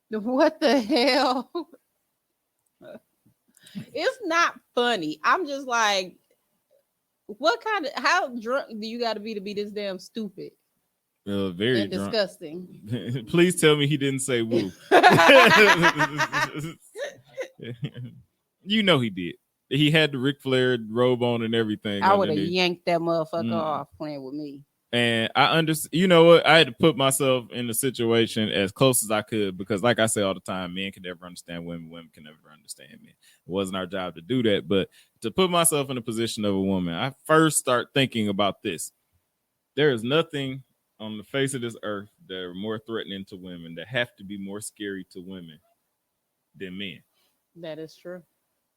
What the hell? It's not funny. I'm just like, how drunk do you got to be this damn stupid? Very and drunk. Disgusting. Please tell me he didn't say woo. You know he did. He had the Ric Flair robe on and everything. I would have yanked that motherfucker off playing with me. And I understand. You know what? I had to put myself in the situation as close as I could because, like I say all the time, men can never understand women. Women can never understand men. It wasn't our job to do that. But to put myself in the position of a woman, I first start thinking about this. There is nothing on the face of this earth that are more threatening to women, that have to be more scary to women than men. That is true.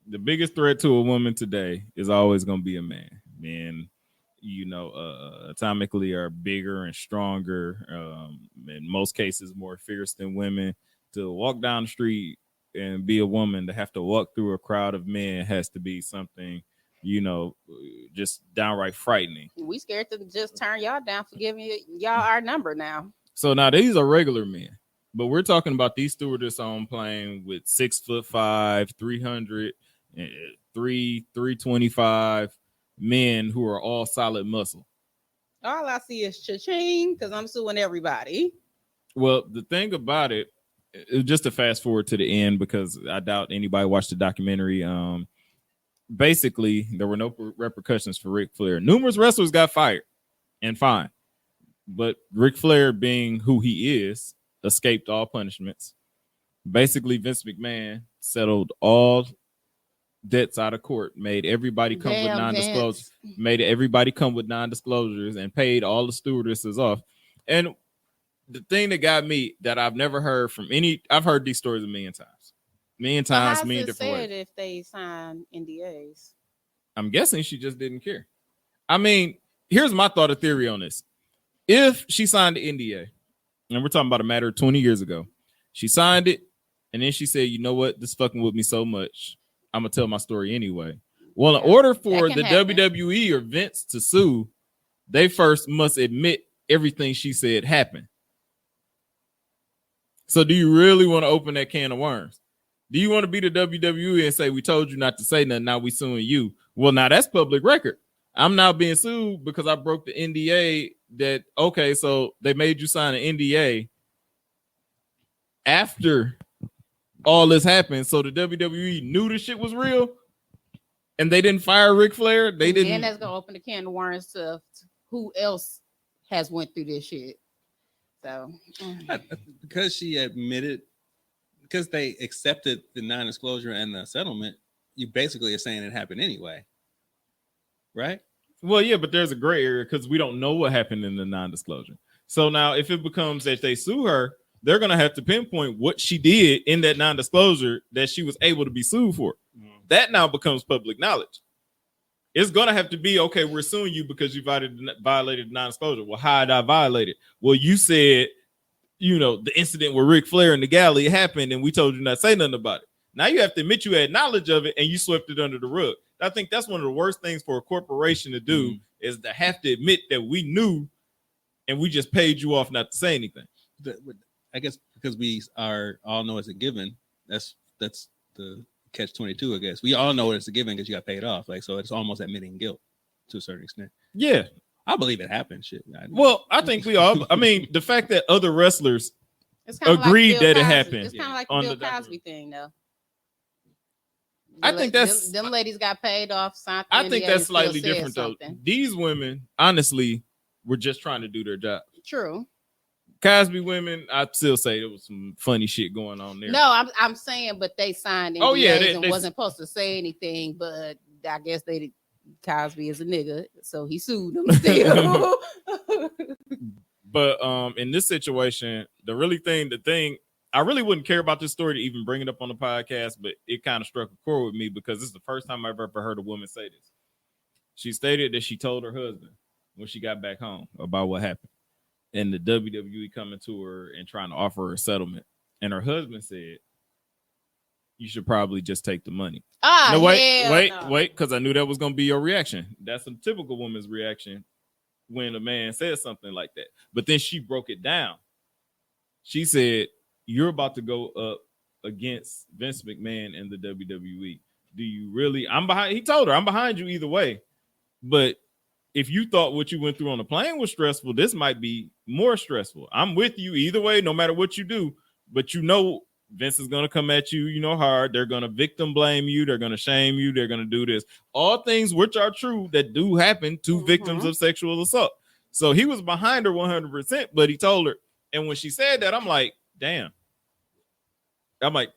The biggest threat to a woman today is always going to be a man. Men, atomically are bigger and stronger. In most cases, more fierce than women. To walk down the street and be a woman, to have to walk through a crowd of men has to be something, just downright frightening. We scared to just turn y'all down for giving y'all our number now. So now these are regular men, but we're talking about these stewardess on plane with 6'5", 300, 325 men who are all solid muscle. All I see is cha-ching because I'm suing everybody. Well, the thing about it, just to fast forward to the end, because I doubt anybody watched the documentary. Basically, there were no repercussions for Ric Flair. Numerous wrestlers got fired and fined, but Ric Flair, being who he is, escaped all punishments. Basically, Vince McMahon settled all debts out of court, made everybody come with non-disclosures, and paid all the stewardesses off. And the thing that got me, that I've never heard from I've heard these stories a million times, many different ways. If they sign NDAs, I'm guessing she just didn't care. I mean, here's my thought of theory on this. If she signed the NDA, and we're talking about a matter of 20 years ago, she signed it, and then she said, you know what, this fucking with me so much, I'm going to tell my story anyway. Well, in order for the WWE or Vince to sue, they first must admit everything she said happened. So do you really want to open that can of worms? Do you want to be the WWE and say, we told you not to say nothing, now we suing you? Well, now that's public record. I'm now being sued because I broke the NDA. That, okay, so they made you sign an NDA after all this happened, so the WWE knew the shit was real, and they didn't fire Ric Flair. They didn't. And that's gonna open the can of worms to who else has went through this shit. So because she admitted, because they accepted the non-disclosure and the settlement, you basically are saying it happened anyway, right? Well, yeah, but there's a gray area because we don't know what happened in the non-disclosure. So now, if it becomes that they sue her, they're going to have to pinpoint what she did in that non-disclosure that she was able to be sued for. That now becomes public knowledge. It's going to have to be, okay, we're suing you because you violated the non-disclosure. Well, how did I violate it? Well, you said, the incident with Ric Flair in the galley happened and we told you not to say nothing about it. Now you have to admit you had knowledge of it and you swept it under the rug. I think that's one of the worst things for a corporation to do is to have to admit that we knew and we just paid you off not to say anything. I guess because we are all know it's a given. That's the catch-22, I guess. We all know it's a given because you got paid off. So it's almost admitting guilt to a certain extent. Yeah. I believe it happened. Shit. I think we all, the fact that other wrestlers agreed that it happened. It's kind of like the Bill Cosby thing, though. I think that's them ladies got paid off. I think that's slightly different though. These women, honestly, were just trying to do their job. True. Cosby women, I'd still say there was some funny shit going on there. No, I'm saying, but they signed NDAs and wasn't supposed to say anything. But I guess they did. Cosby is a nigga, so he sued them still. But in this situation, the thing I really wouldn't care about this story to even bring it up on the podcast, but it kind of struck a chord with me because this is the first time I've ever heard a woman say this. She stated that she told her husband when she got back home about what happened, and the WWE coming to her and trying to offer her a settlement. And her husband said, "You should probably just take the money." No, wait, because I knew that was going to be your reaction. That's a typical woman's reaction when a man says something like that. But then she broke it down. She said, "You're about to go up against Vince McMahon and the WWE. Do you really?" I'm behind. He told her, "I'm behind you either way. But if you thought what you went through on the plane was stressful, this might be more stressful. I'm with you either way, no matter what you do. But you know, Vince is going to come at you, hard. They're going to victim blame you. They're going to shame you. They're going to do this. All things which are true that do happen to victims of sexual assault." So he was behind her 100%, but he told her. And when she said that, I'm like, damn. I'm like,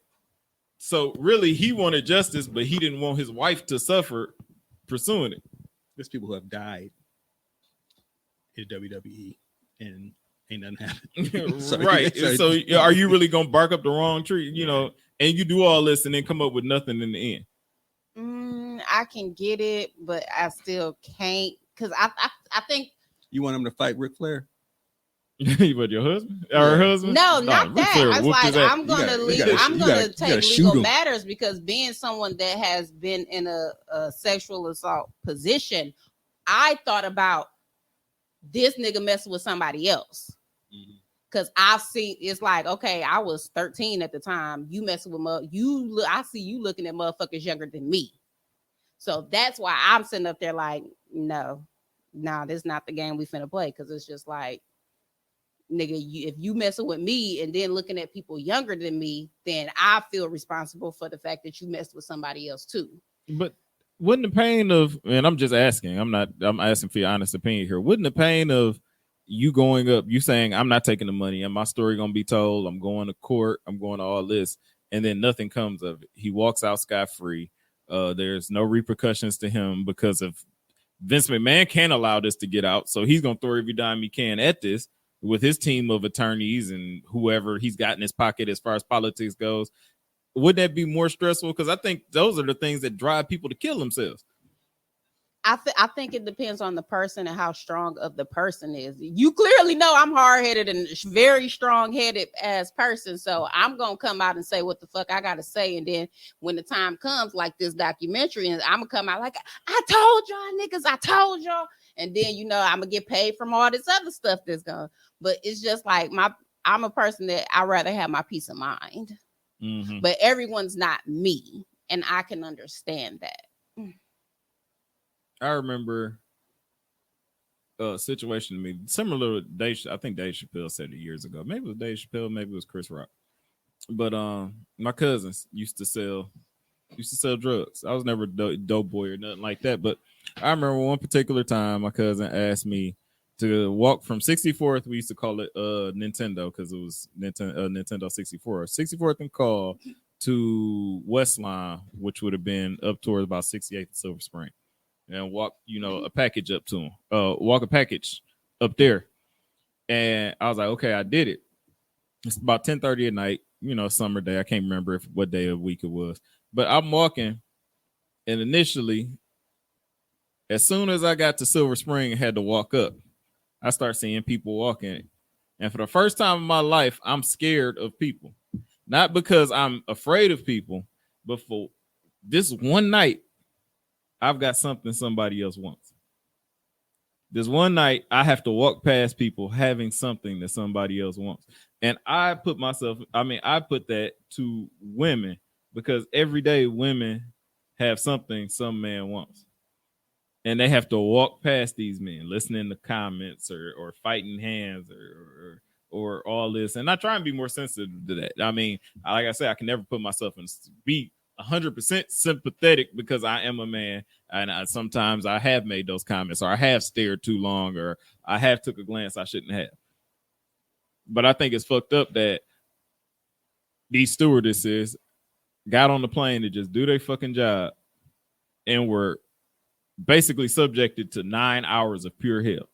so really he wanted justice, but he didn't want his wife to suffer pursuing it. There's people who have died in WWE and ain't nothing happened. Right. So are you really going to bark up the wrong tree, and you do all this and then come up with nothing in the end? I can get it, but I still can't, because I think you want him to fight Ric Flair. But your husband or her husband? No, not that. I was like, I'm gonna leave. I'm gonna take legal matters, because being someone that has been in a sexual assault position, I thought about this nigga messing with somebody else. Because I've seen, it's like, okay, I was 13 at the time. You messing with I see you looking at motherfuckers younger than me. So that's why I'm sitting up there like, no, this is not the game we finna play. Because it's just like, nigga, if you messing with me and then looking at people younger than me, then I feel responsible for the fact that you messed with somebody else too. But wouldn't the pain of, and I'm just asking, I'm asking for your honest opinion here. Wouldn't the pain of you going up, you saying, "I'm not taking the money and my story gonna be told, I'm going to court, I'm going to all this," and then nothing comes of it. He walks out scot-free. There's no repercussions to him because of Vince McMahon can't allow this to get out. So he's gonna throw every dime he can at this with his team of attorneys and whoever he's got in his pocket as far as politics goes. Would that be more stressful? Because I think those are the things that drive people to kill themselves. I think it depends on the person and how strong of the person is. You clearly know I'm hard-headed and very strong-headed as person, so I'm gonna come out and say what the fuck I gotta say, and then when the time comes, like this documentary, and I'm gonna come out like, "I told y'all niggas, I told y'all," and then I'm gonna get paid from all this other stuff that's gonna. But it's just like I'm a person that I rather have my peace of mind. But everyone's not me, and I can understand that. I remember a situation to me similar to Dave. I think Dave Chappelle said it years ago. Maybe it was Dave Chappelle, maybe it was Chris Rock. But my cousins used to sell drugs. I was never a dope boy or nothing like that. But I remember one particular time my cousin asked me to walk from 64th. We used to call it Nintendo because it was Nintendo 64. 64th and Call to Westline, which would have been up towards about 68th and Silver Spring. And walk, a package up to him. Walk a package up there. And I was like, okay, I did it. It's about 10:30 at night, summer day. I can't remember what day of the week it was. But I'm walking, and initially, as soon as I got to Silver Spring and had to walk up, I start seeing people walking. And for the first time in my life, I'm scared of people. Not because I'm afraid of people, but for this one night, I've got something somebody else wants. This one night, I have to walk past people having something that somebody else wants. And I put that to women because every day women have something some man wants. And they have to walk past these men, listening to comments or fighting hands or all this. And I try and be more sensitive to that. I mean, like I said, I can never put myself in be 100% sympathetic because I am a man, and sometimes I have made those comments, or I have stared too long, or I have took a glance I shouldn't have. But I think it's fucked up that these stewardesses got on the plane to just do their fucking job and were basically subjected to 9 hours of pure hell.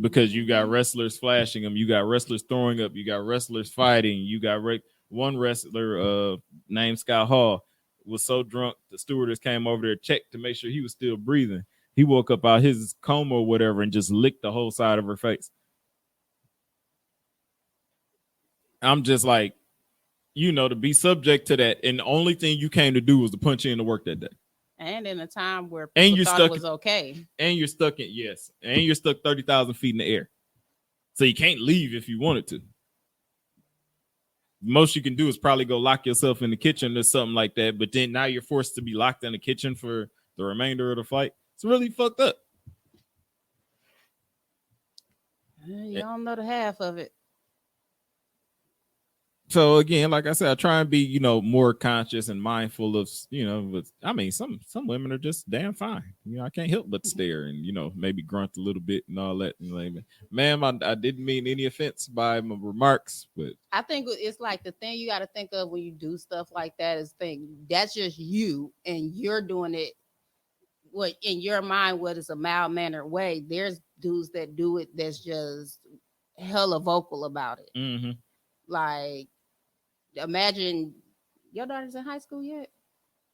because you got wrestlers flashing them, you got wrestlers throwing up, you got wrestlers fighting, you got one wrestler named Scott Hall was so drunk the stewardess came over there, checked to make sure he was still breathing. He woke up out his coma or whatever and just licked the whole side of her face. I'm just like, to be subject to that, and the only thing you came to do was to punch in to work that day. And in a time where people thought it was okay. And you're stuck and you're stuck 30,000 feet in the air. So you can't leave if you wanted to. Most you can do is probably go lock yourself in the kitchen or something like that. But then now you're forced to be locked in the kitchen for the remainder of the flight. It's really fucked up. You don't know the half of it. So again, like I said, I try and be, more conscious and mindful of, but I mean, some women are just damn fine. I can't help but stare and, maybe grunt a little bit and all that. And like, ma'am, I didn't mean any offense by my remarks, but I think it's like the thing you got to think of when you do stuff like that is that's just you and you're doing it. What in your mind, what is a mild-mannered way? There's dudes that do it that's just hella vocal about it. Mm-hmm. Like, imagine your daughter's in high school yet?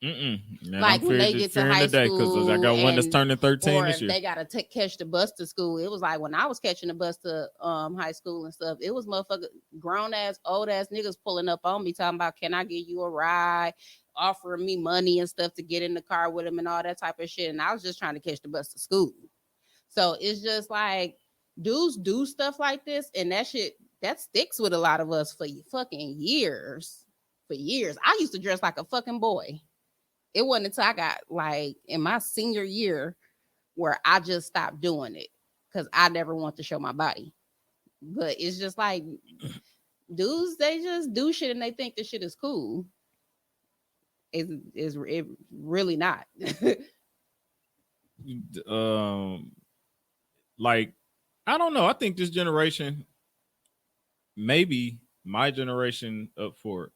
Like when they get to high school, because I got one that's turning 13 this year. They gotta catch the bus to school. It was like when I was catching the bus to high school and stuff. It was motherfucker grown ass, old ass niggas pulling up on me talking about, can I give you a ride? Offering me money and stuff to get in the car with them and all that type of shit. And I was just trying to catch the bus to school. So it's just like dudes do stuff like this, and that shit that sticks with a lot of us for fucking years. For years. I used to dress like a fucking boy. It wasn't until I got like in my senior year where I just stopped doing it because I never want to show my body. But it's just like dudes, they just do shit and they think this shit is cool. Is it really not? Like, I don't know. I think this generation, maybe my generation up for it,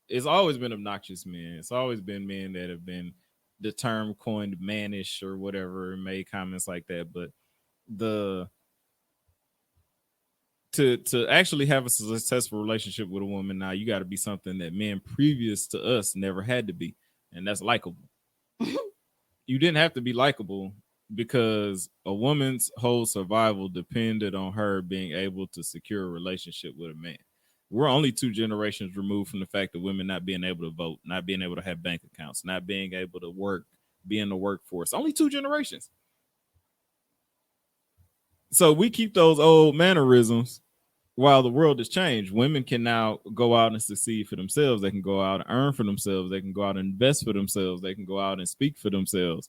it's always been obnoxious men. It's always been men that have been the term coined mannish or whatever, made comments like that. But to actually have a successful relationship with a woman now, you got to be something that men previous to us never had to be, and that's likable. You didn't have to be likable because a woman's whole survival depended on her being able to secure a relationship with a man. We're only 2 generations removed from the fact of women not being able to vote, not being able to have bank accounts, not being able to work, be in the workforce. Only 2 generations. So we keep those old mannerisms while the world has changed. Women can now go out and succeed for themselves. They can go out and earn for themselves. They can go out and invest for themselves. They can go out and speak for themselves.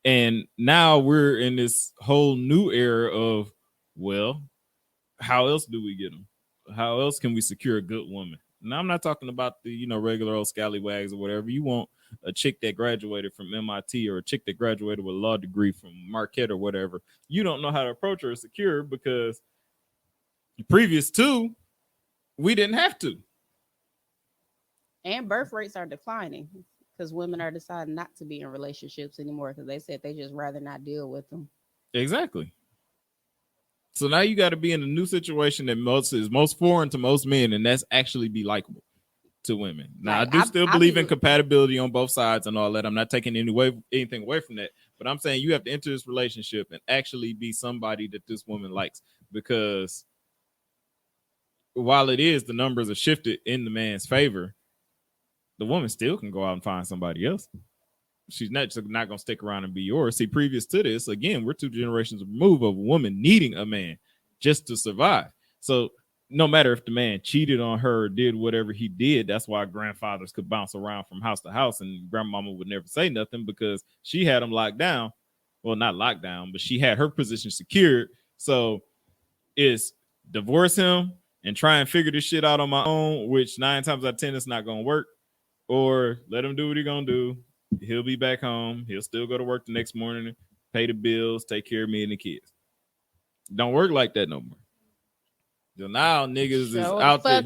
And now we're in this whole new era of, well, how else do we get them? How else can we secure a good woman? Now, I'm not talking about the, regular old scallywags or whatever. You want a chick that graduated from MIT or a chick that graduated with a law degree from Marquette or whatever. You don't know how to approach her or secure because previous to, we didn't have to. And birth rates are declining because women are deciding not to be in relationships anymore because they said they just rather not deal with them. Exactly. So now you got to be in a new situation that is most foreign to most men, and that's actually be likable to women. Now, like, I still believe in compatibility on both sides and all that. I'm not taking anything away from that, but I'm saying you have to enter this relationship and actually be somebody that this woman likes, because while the numbers are shifted in the man's favor, the woman still can go out and find somebody else. She's not going to stick around and be yours. See, previous to this, again, we're 2 generations removed of a woman needing a man just to survive. So no matter if the man cheated on her or did whatever he did, that's why grandfathers could bounce around from house to house and grandmama would never say nothing because she had him locked down. Well, not locked down, but she had her position secured. So it's divorce him and try and figure this shit out on my own, which 9 times out of 10, it's not going to work. Or let him do what he's going to do. He'll be back home. He'll still go to work the next morning, pay the bills, take care of me and the kids. Don't work like that no more. So now niggas is out there.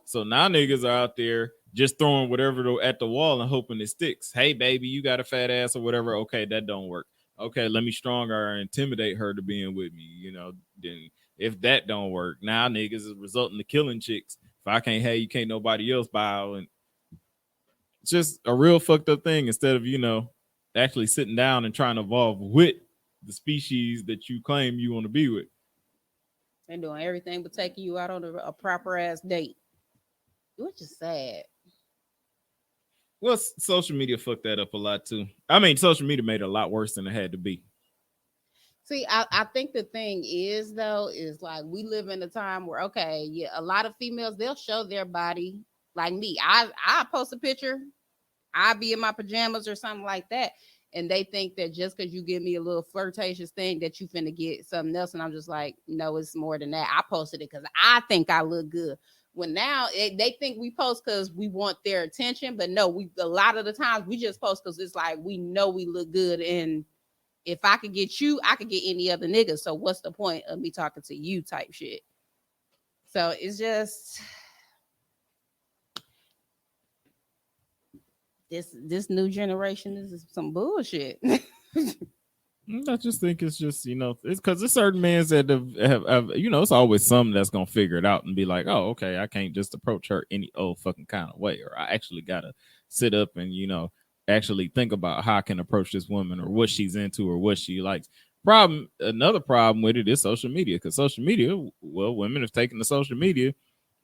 So now niggas are out there just throwing whatever at the wall and hoping it sticks. Hey, baby, you got a fat ass or whatever. Okay, that don't work. Okay, let me strong her or intimidate her to being with me. Then if that don't work, now niggas is resulting to killing chicks. If I can't have you, can't nobody else bow. And it's just a real fucked up thing instead of, actually sitting down and trying to evolve with the species that you claim you want to be with. They're doing everything but taking you out on a proper ass date, which is sad. Well, social media fucked that up a lot too. I mean, social media made it a lot worse than it had to be. See, I think the thing is though, is like we live in a time where okay, yeah, a lot of females they'll show their body. Like me, I post a picture, I be in my pajamas or something like that, and they think that just because you give me a little flirtatious thing that you finna get something else, and I'm just like, no, it's more than that. I posted it because I think I look good. When now they think we post because we want their attention, but no, we a lot of the times we just post because it's like we know we look good, and if I could get you, I could get any other nigga. So what's the point of me talking to you type shit? So it's just this new generation is some bullshit. I just think it's just, it's because there's certain men that have it's always some that's going to figure it out and be like, oh, okay, I can't just approach her any old fucking kind of way. Or I actually got to sit up and, actually think about how I can approach this woman or what she's into or what she likes. Another problem with it is social media, because social media, well, women have taken to social media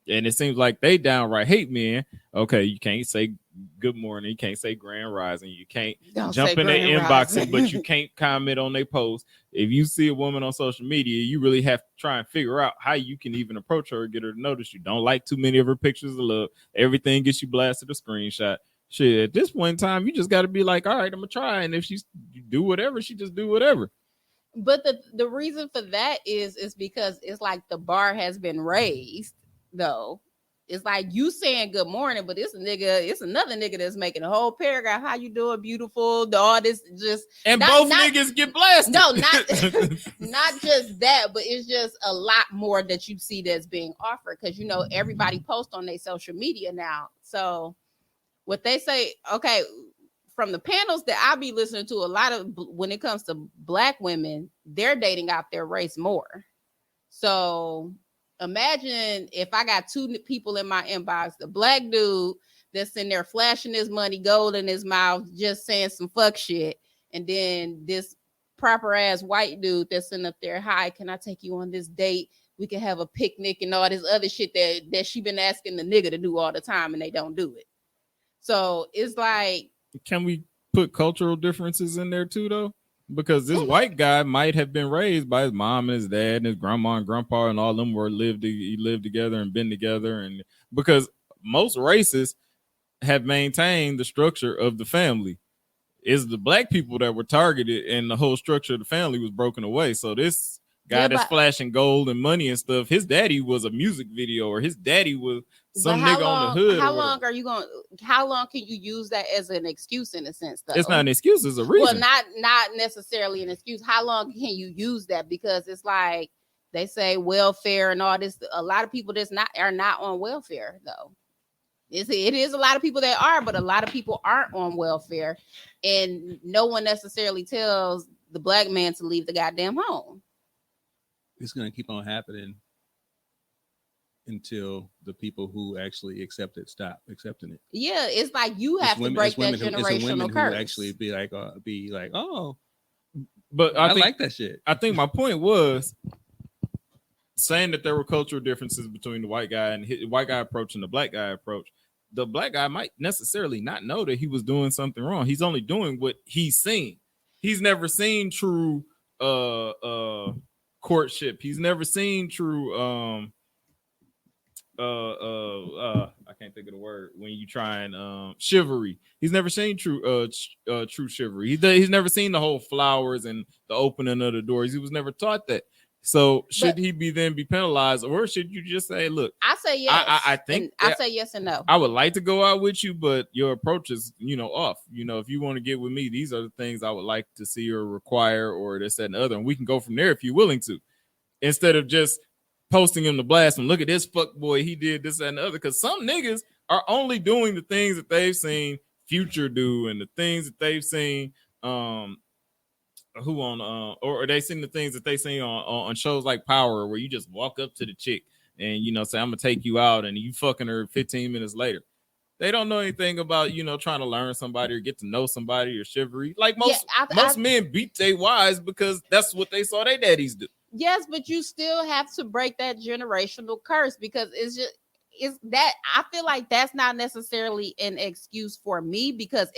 and it seems like they downright hate men. Okay, you can't say good morning, you can't say grand rising, you can't jump in their inbox, but you can't comment on their post. If you see a woman on social media, you really have to try and figure out how you can even approach her or get her to notice you. Don't like too many of her pictures of love. Everything gets you blasted a screenshot. Shit, at this point in time, you just got to be like, all right, I'm gonna try, and if she do whatever, she just do whatever. But the reason for that is because it's like the bar has been raised. Though it's like you saying good morning, but it's another nigga that's making a whole paragraph. How you doing, beautiful? All this just and both niggas get blasted. No, not just that, but it's just a lot more that you see that's being offered because everybody posts on their social media now. So what they say, okay, from the panels that I be listening to, a lot of when it comes to black women, they're dating out their race more. So imagine if I got two people in my inbox, the black dude that's in there flashing his money, gold in his mouth, just saying some fuck shit. And then this proper ass white dude that's in up there, hi, can I take you on this date? We can have a picnic and all this other shit that she been asking the nigga to do all the time and they don't do it. So it's like, can we put cultural differences in there too, though? Because this white guy might have been raised by his mom and his dad and his grandma and grandpa and all them lived together and been together. And because most races have maintained the structure of the family, it's the black people that were targeted and the whole structure of the family was broken away. So this guy that's flashing gold and money and stuff, his daddy was a music video or his daddy was some nigga on the hood. How long can you use that as an excuse in a sense though? It's not an excuse, it's a reason. Well, not necessarily an excuse. How long can you use that? Because it's like they say welfare and all this. A lot of people are not on welfare though. It is a lot of people that are, but a lot of people aren't on welfare. And no one necessarily tells the black man to leave the goddamn home. It's going to keep on happening until the people who actually accept it stop accepting it. Yeah, it's like you have to break that generational curse. Who actually be like, oh, but I like that shit. I think my point was saying that there were cultural differences between the white guy and the white guy approach and the black guy approach. The black guy might necessarily not know that he was doing something wrong. He's only doing what he's seen. He's never seen true courtship. He's never seen true I can't think of the word when you try and chivalry. He's never seen true chivalry. He's never seen the whole flowers and the opening of the doors. He was never taught that. So should he be penalized, or should you just say, look, I say yes. I think I say yes and no. I would like to go out with you, but your approach is, off. If you want to get with me, these are the things I would like to see or require or this, that, and the other. And we can go from there if you're willing to. Instead of just posting him to blast him, look at this fuck boy, he did this, that, and the other. Because some niggas are only doing the things that they've seen Future do and the things that they've seen who on or they seen the things that they see on shows like Power, where you just walk up to the chick and say I'm gonna take you out, and you fucking her 15 minutes later. They don't know anything about trying to learn somebody or get to know somebody or chivalry. Like most men beat their wives because that's what they saw their daddies do. Yes, but you still have to break that generational curse, because it's that I feel like that's not necessarily an excuse for me, because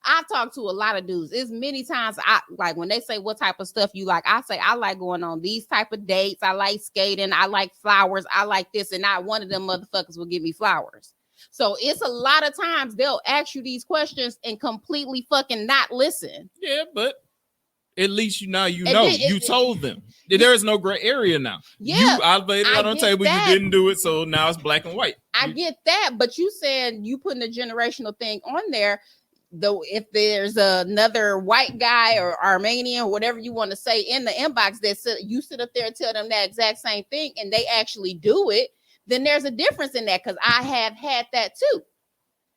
I talk to a lot of dudes. As many times I like when they say what type of stuff you like, I say I like going on these type of dates. I like skating. I like flowers. I like this, and not one of them motherfuckers will give me flowers. So it's a lot of times they'll ask you these questions and completely fucking not listen. Yeah, but at least you told them. There is no gray area now. Yeah, I laid it out on the table. You didn't do it, so now it's black and white. I get that, but you said you putting a generational thing on there. Though if there's another white guy or Armenian, whatever you want to say, in the inbox that you sit up there and tell them that exact same thing and they actually do it, then there's a difference in that, because I have had that too.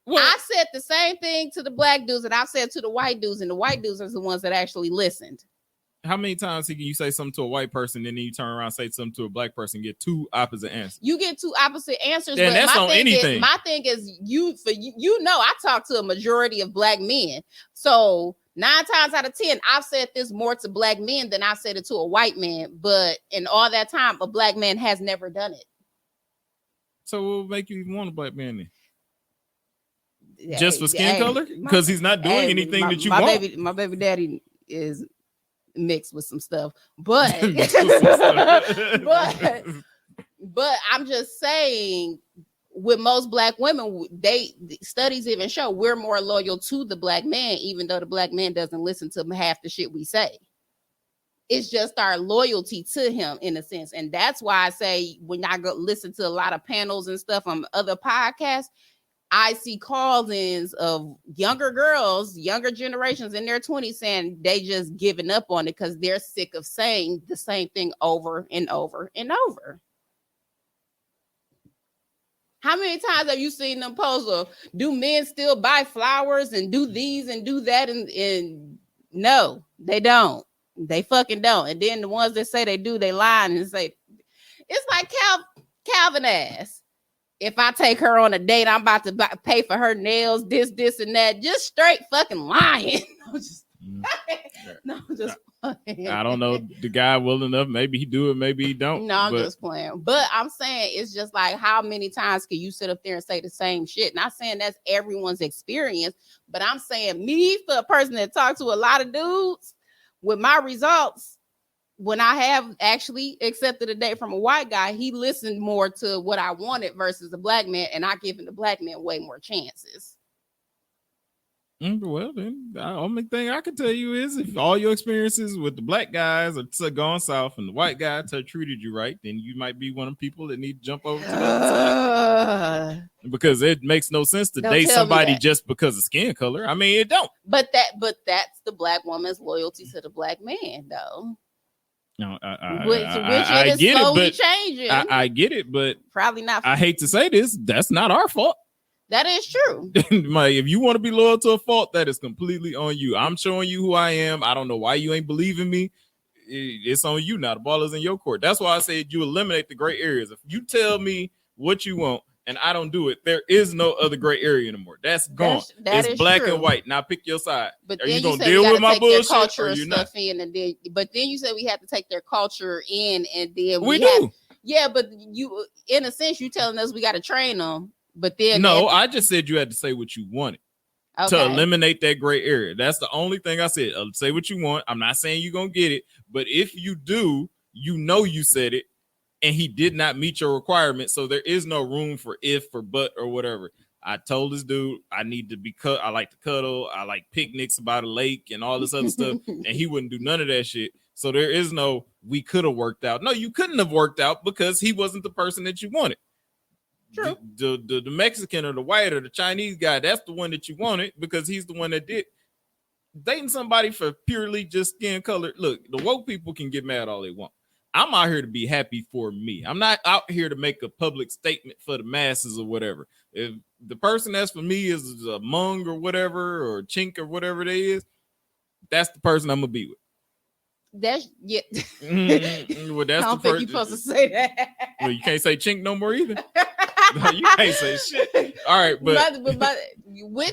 Well, I said the same thing to the black dudes that I've said to the white dudes, and the white dudes are the ones that actually listened. How many times can you say something to a white person and then you turn around and say something to a black person and get two opposite answers? You get two opposite answers. And that's on anything. My thing is I talk to a majority of black men. So 9 times out of 10, I've said this more to black men than I've said it to a white man. But in all that time, a black man has never done it. So what would make you even want a black man then? Just for skin color? Because he's not doing anything that you want. My baby daddy is mixed with some stuff, but but I'm just saying, with most black women, studies even show we're more loyal to the black man, even though the black man doesn't listen to half the shit we say. It's just our loyalty to him in a sense. And that's why I say, when I go listen to a lot of panels and stuff on other podcasts, I see call-ins of younger girls, younger generations in their 20s, saying they just giving up on it because they're sick of saying the same thing over and over and over. How many times have you seen them post, do men still buy flowers and do these and do that? And no, they don't. They fucking don't. And then the ones that say they do, they lie and say, it's like Calvin ass. If I take her on a date, I'm about to pay for her nails, this, and that. Just straight fucking lying. I don't know the guy well enough. Maybe he do it, maybe he don't. No, I'm just playing. But I'm saying, it's just like, how many times can you sit up there and say the same shit? Not saying that's everyone's experience, but I'm saying, me, for a person that talks to a lot of dudes, with my results, when I have actually accepted a date from a white guy, he listened more to what I wanted versus a black man, and I given the black man way more chances. Well, then the only thing I can tell you is, if all your experiences with the black guys are gone south and the white guy treated you right, then you might be one of the people that need to jump over to the other side. Because it makes no sense to date somebody just because of skin color. I mean, it don't. But that's the black woman's loyalty to the black man, though. No, I get it, but changing. I get it, but probably not. I hate to say this, that's not our fault. That is true. If you want to be loyal to a fault, that is completely on you. I'm showing you who I am. I don't know why you ain't believing me. It's on you now. The ball is in your court. That's why I said you eliminate the gray areas. If you tell me what you want and I don't do it, there is no other gray area anymore. That's gone. It's black and white. Now pick your side. But are you gonna deal with my bullshit or you not? But then you said we have to take their culture in, and then we do. Yeah, but you, in a sense, you telling us we got to train them. But then I just said you had to say what you wanted to eliminate that gray area. That's the only thing I said. Say what you want. I'm not saying you're gonna get it, but if you do, you said it, and he did not meet your requirement. So there is no room for if or but or whatever. I told this dude I need to be cut. I like to cuddle. I like picnics by the lake and all this other stuff, and he wouldn't do none of that shit. So there is no we could have worked out. No, you couldn't have worked out because he wasn't the person that you wanted. True. The Mexican or the white or the Chinese guy, that's the one that you wanted because he's the one that did. Dating somebody for purely just skin color. Look, the woke people can get mad all they want. I'm out here to be happy for me. I'm not out here to make a public statement for the masses or whatever. If the person that's for me is a Hmong or whatever, or Chink or whatever it is, That's the person I'm gonna be with. That's yeah. Well, that's I don't think you're supposed to say that. Well, you can't say chink no more either. No, you can't say shit. All right, but with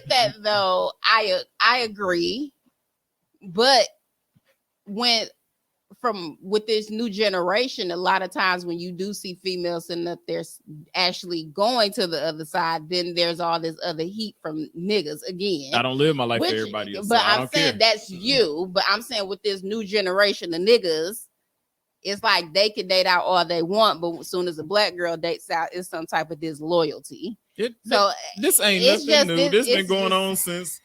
that though, I agree. But with this new generation, a lot of times when you do see females sitting up there actually going to the other side, then there's all this other heat from niggas again. I don't live my life for everybody else. But so I'm saying that's you. But I'm saying with this new generation of niggas, it's like they can date out all they want, but as soon as a black girl dates out, it's some type of disloyalty. This ain't nothing new. This been going on since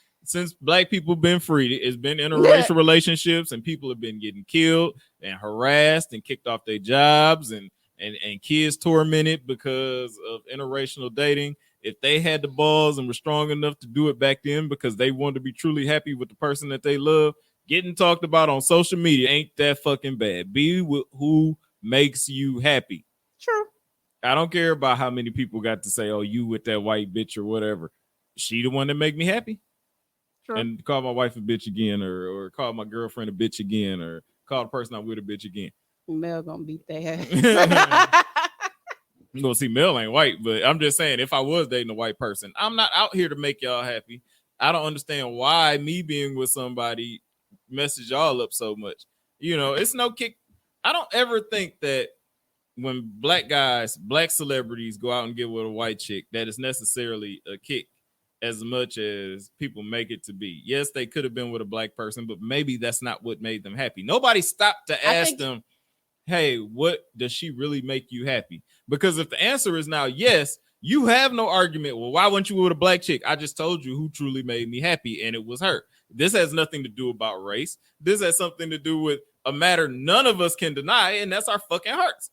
black people been free. It's been interracial relationships, and people have been getting killed and harassed and kicked off their jobs, and kids tormented because of interracial dating. If they had the balls and were strong enough to do it back then because they wanted to be truly happy with the person that they love, getting talked about on social media ain't that fucking bad. Be with who makes you happy. True. I don't care about how many people got to say, oh, you with that white bitch or whatever. She the one that make me happy. True. And call my wife a bitch again, or call my girlfriend a bitch again, or call the person I'm with a bitch again. Mel gonna beat that. I'm gonna see Mel ain't white, but I'm just saying, if I was dating a white person, I'm not out here to make y'all happy. I don't understand why me being with somebody message y'all up so much. It's no kick. I don't ever think that when black celebrities go out and get with a white chick, that is necessarily a kick as much as people make it to be. Yes, they could have been with a black person, but maybe that's not what made them happy. Nobody stopped to ask them, hey, what does she really make you happy? Because if the answer is now yes, you have no argument. Well, why weren't you with a black chick? I just told you who truly made me happy, and it was her. This has nothing to do about race. This has something to do with a matter none of us can deny, and that's our fucking hearts.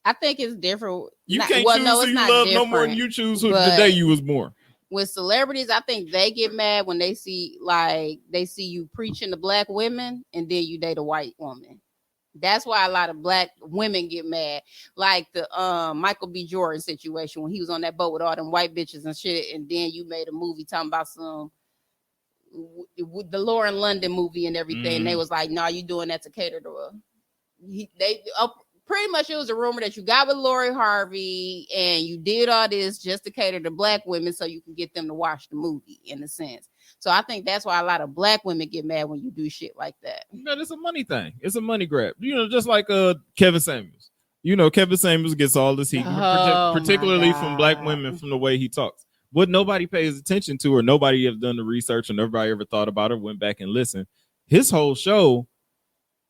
I think it's different. You can't choose who you love no more than you choose who the day you was born. With celebrities, I think they get mad when they see you preaching to black women and then you date a white woman. That's why a lot of black women get mad. Like the Michael B. Jordan situation when he was on that boat with all them white bitches and shit, and then you made a movie talking about the Lauren London movie and everything. And they was like, "No, you doing that to cater to pretty much it was a rumor that you got with Lori Harvey and you did all this just to cater to black women so you can get them to watch the movie, in a sense. So I think that's why a lot of black women get mad when you do shit like that. It's a money thing. It's a money grab. Just like Kevin Samuels. Kevin Samuels gets all this heat, particularly from black women, from the way he talks. What nobody pays attention to, or nobody has done the research, or nobody ever thought about it, went back and listened. His whole show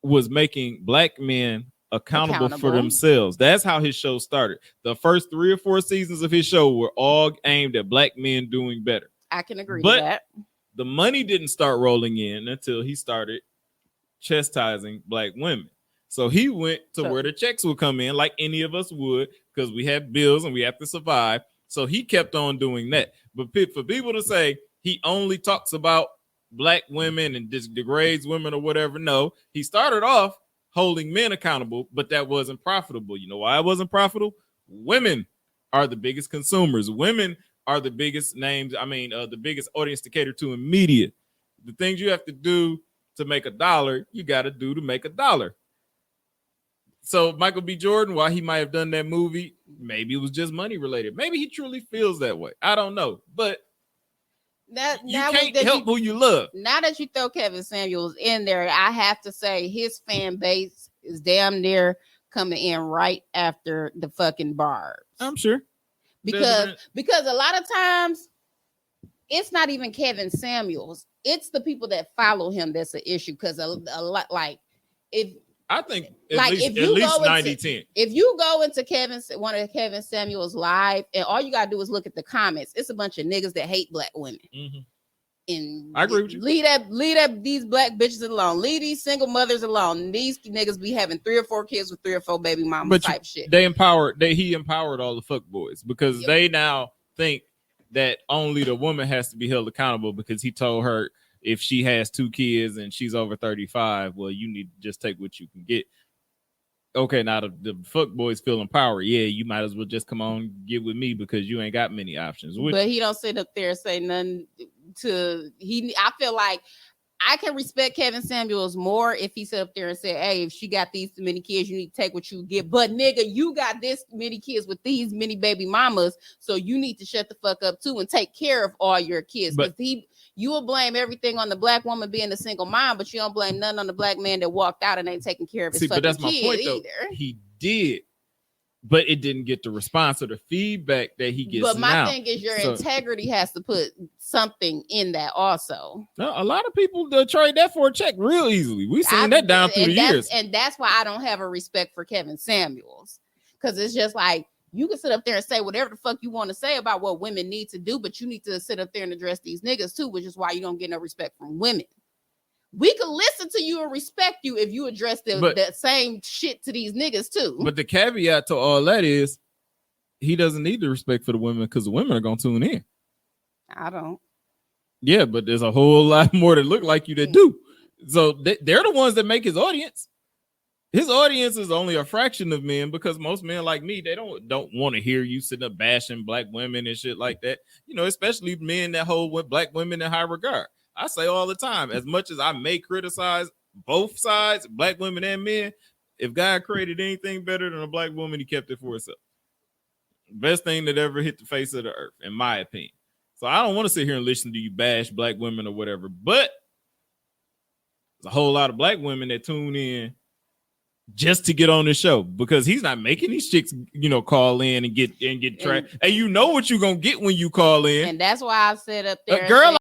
was making black men accountable for themselves. That's how his show started. The first 3 or 4 seasons of his show were all aimed at black men doing better. I can agree with that. The money didn't start rolling in until he started chastising black women. So he went to where the checks would come in, like any of us would, because we have bills and we have to survive. So he kept on doing that. But for people to say he only talks about black women and just degrades women or whatever, no, he started off holding men accountable, but that wasn't profitable. You know why it wasn't profitable? Women are the biggest consumers. Women are the biggest names. The biggest audience to cater to in media. The things you have to do to make $1, you got to do to make $1. So Michael B. Jordan, while he might have done that movie, maybe it was just money related. Maybe he truly feels that way. I don't know, but you can't help who you love. Now that you throw Kevin Samuels in there, I have to say his fan base is damn near coming in right after the fucking Barbs. I'm sure. Because a lot of times it's not even Kevin Samuels. It's the people that follow him that's an issue. Because a lot, like, if I think at least 90-10. If you go into one of Kevin Samuels live, and all you gotta do is look at the comments, it's a bunch of niggas that hate black women. Mm-hmm. And I agree with you. Leave that these black bitches alone. Leave these single mothers alone. These niggas be having 3 or 4 kids with 3 or 4 baby mamas type shit. He empowered all the fuck boys because they now think that only the woman has to be held accountable because he told her if she has 2 kids and she's over 35, well, you need to just take what you can get. Okay, now the fuck boys feel empowered. Yeah, you might as well just come on get with me because you ain't got many options. But he don't sit up there and say nothing to I feel like I can respect Kevin Samuels more if he sit up there and say, hey, if she got these many kids, you need to take what you get. But nigga, you got this many kids with these many baby mamas, so you need to shut the fuck up too and take care of all your kids. Because you will blame everything on the black woman being a single mom, but you don't blame none on the black man that walked out and ain't taking care of his fucking kid either. He did. But it didn't get the response or the feedback that he gets. But my thing is, your integrity has to put something in that also. No, a lot of people trade that for a check real easily. We've seen that down through the years. And that's why I don't have a respect for Kevin Samuels. Because it's just like, you can sit up there and say whatever the fuck you want to say about what women need to do, but you need to sit up there and address these niggas too, which is why you don't get no respect from women. We could listen to you and respect you if you address that same shit to these niggas too. But the caveat to all that is he doesn't need the respect for the women because the women are going to tune in. I don't. Yeah, but there's a whole lot more that look like you that do. So they're the ones that make his audience. His audience is only a fraction of men because most men like me, they don't want to hear you sitting up bashing black women and shit like that. You know, especially men that hold with black women in high regard. I say all the time, as much as I may criticize both sides, black women and men, if God created anything better than a black woman, he kept it for himself. Best thing that ever hit the face of the earth, in my opinion. So I don't want to sit here and listen to you bash black women or whatever, but there's a whole lot of black women that tune in just to get on the show because he's not making these chicks, call in and get tracked. And you know what you're gonna get when you call in. And that's why I said up there, girl.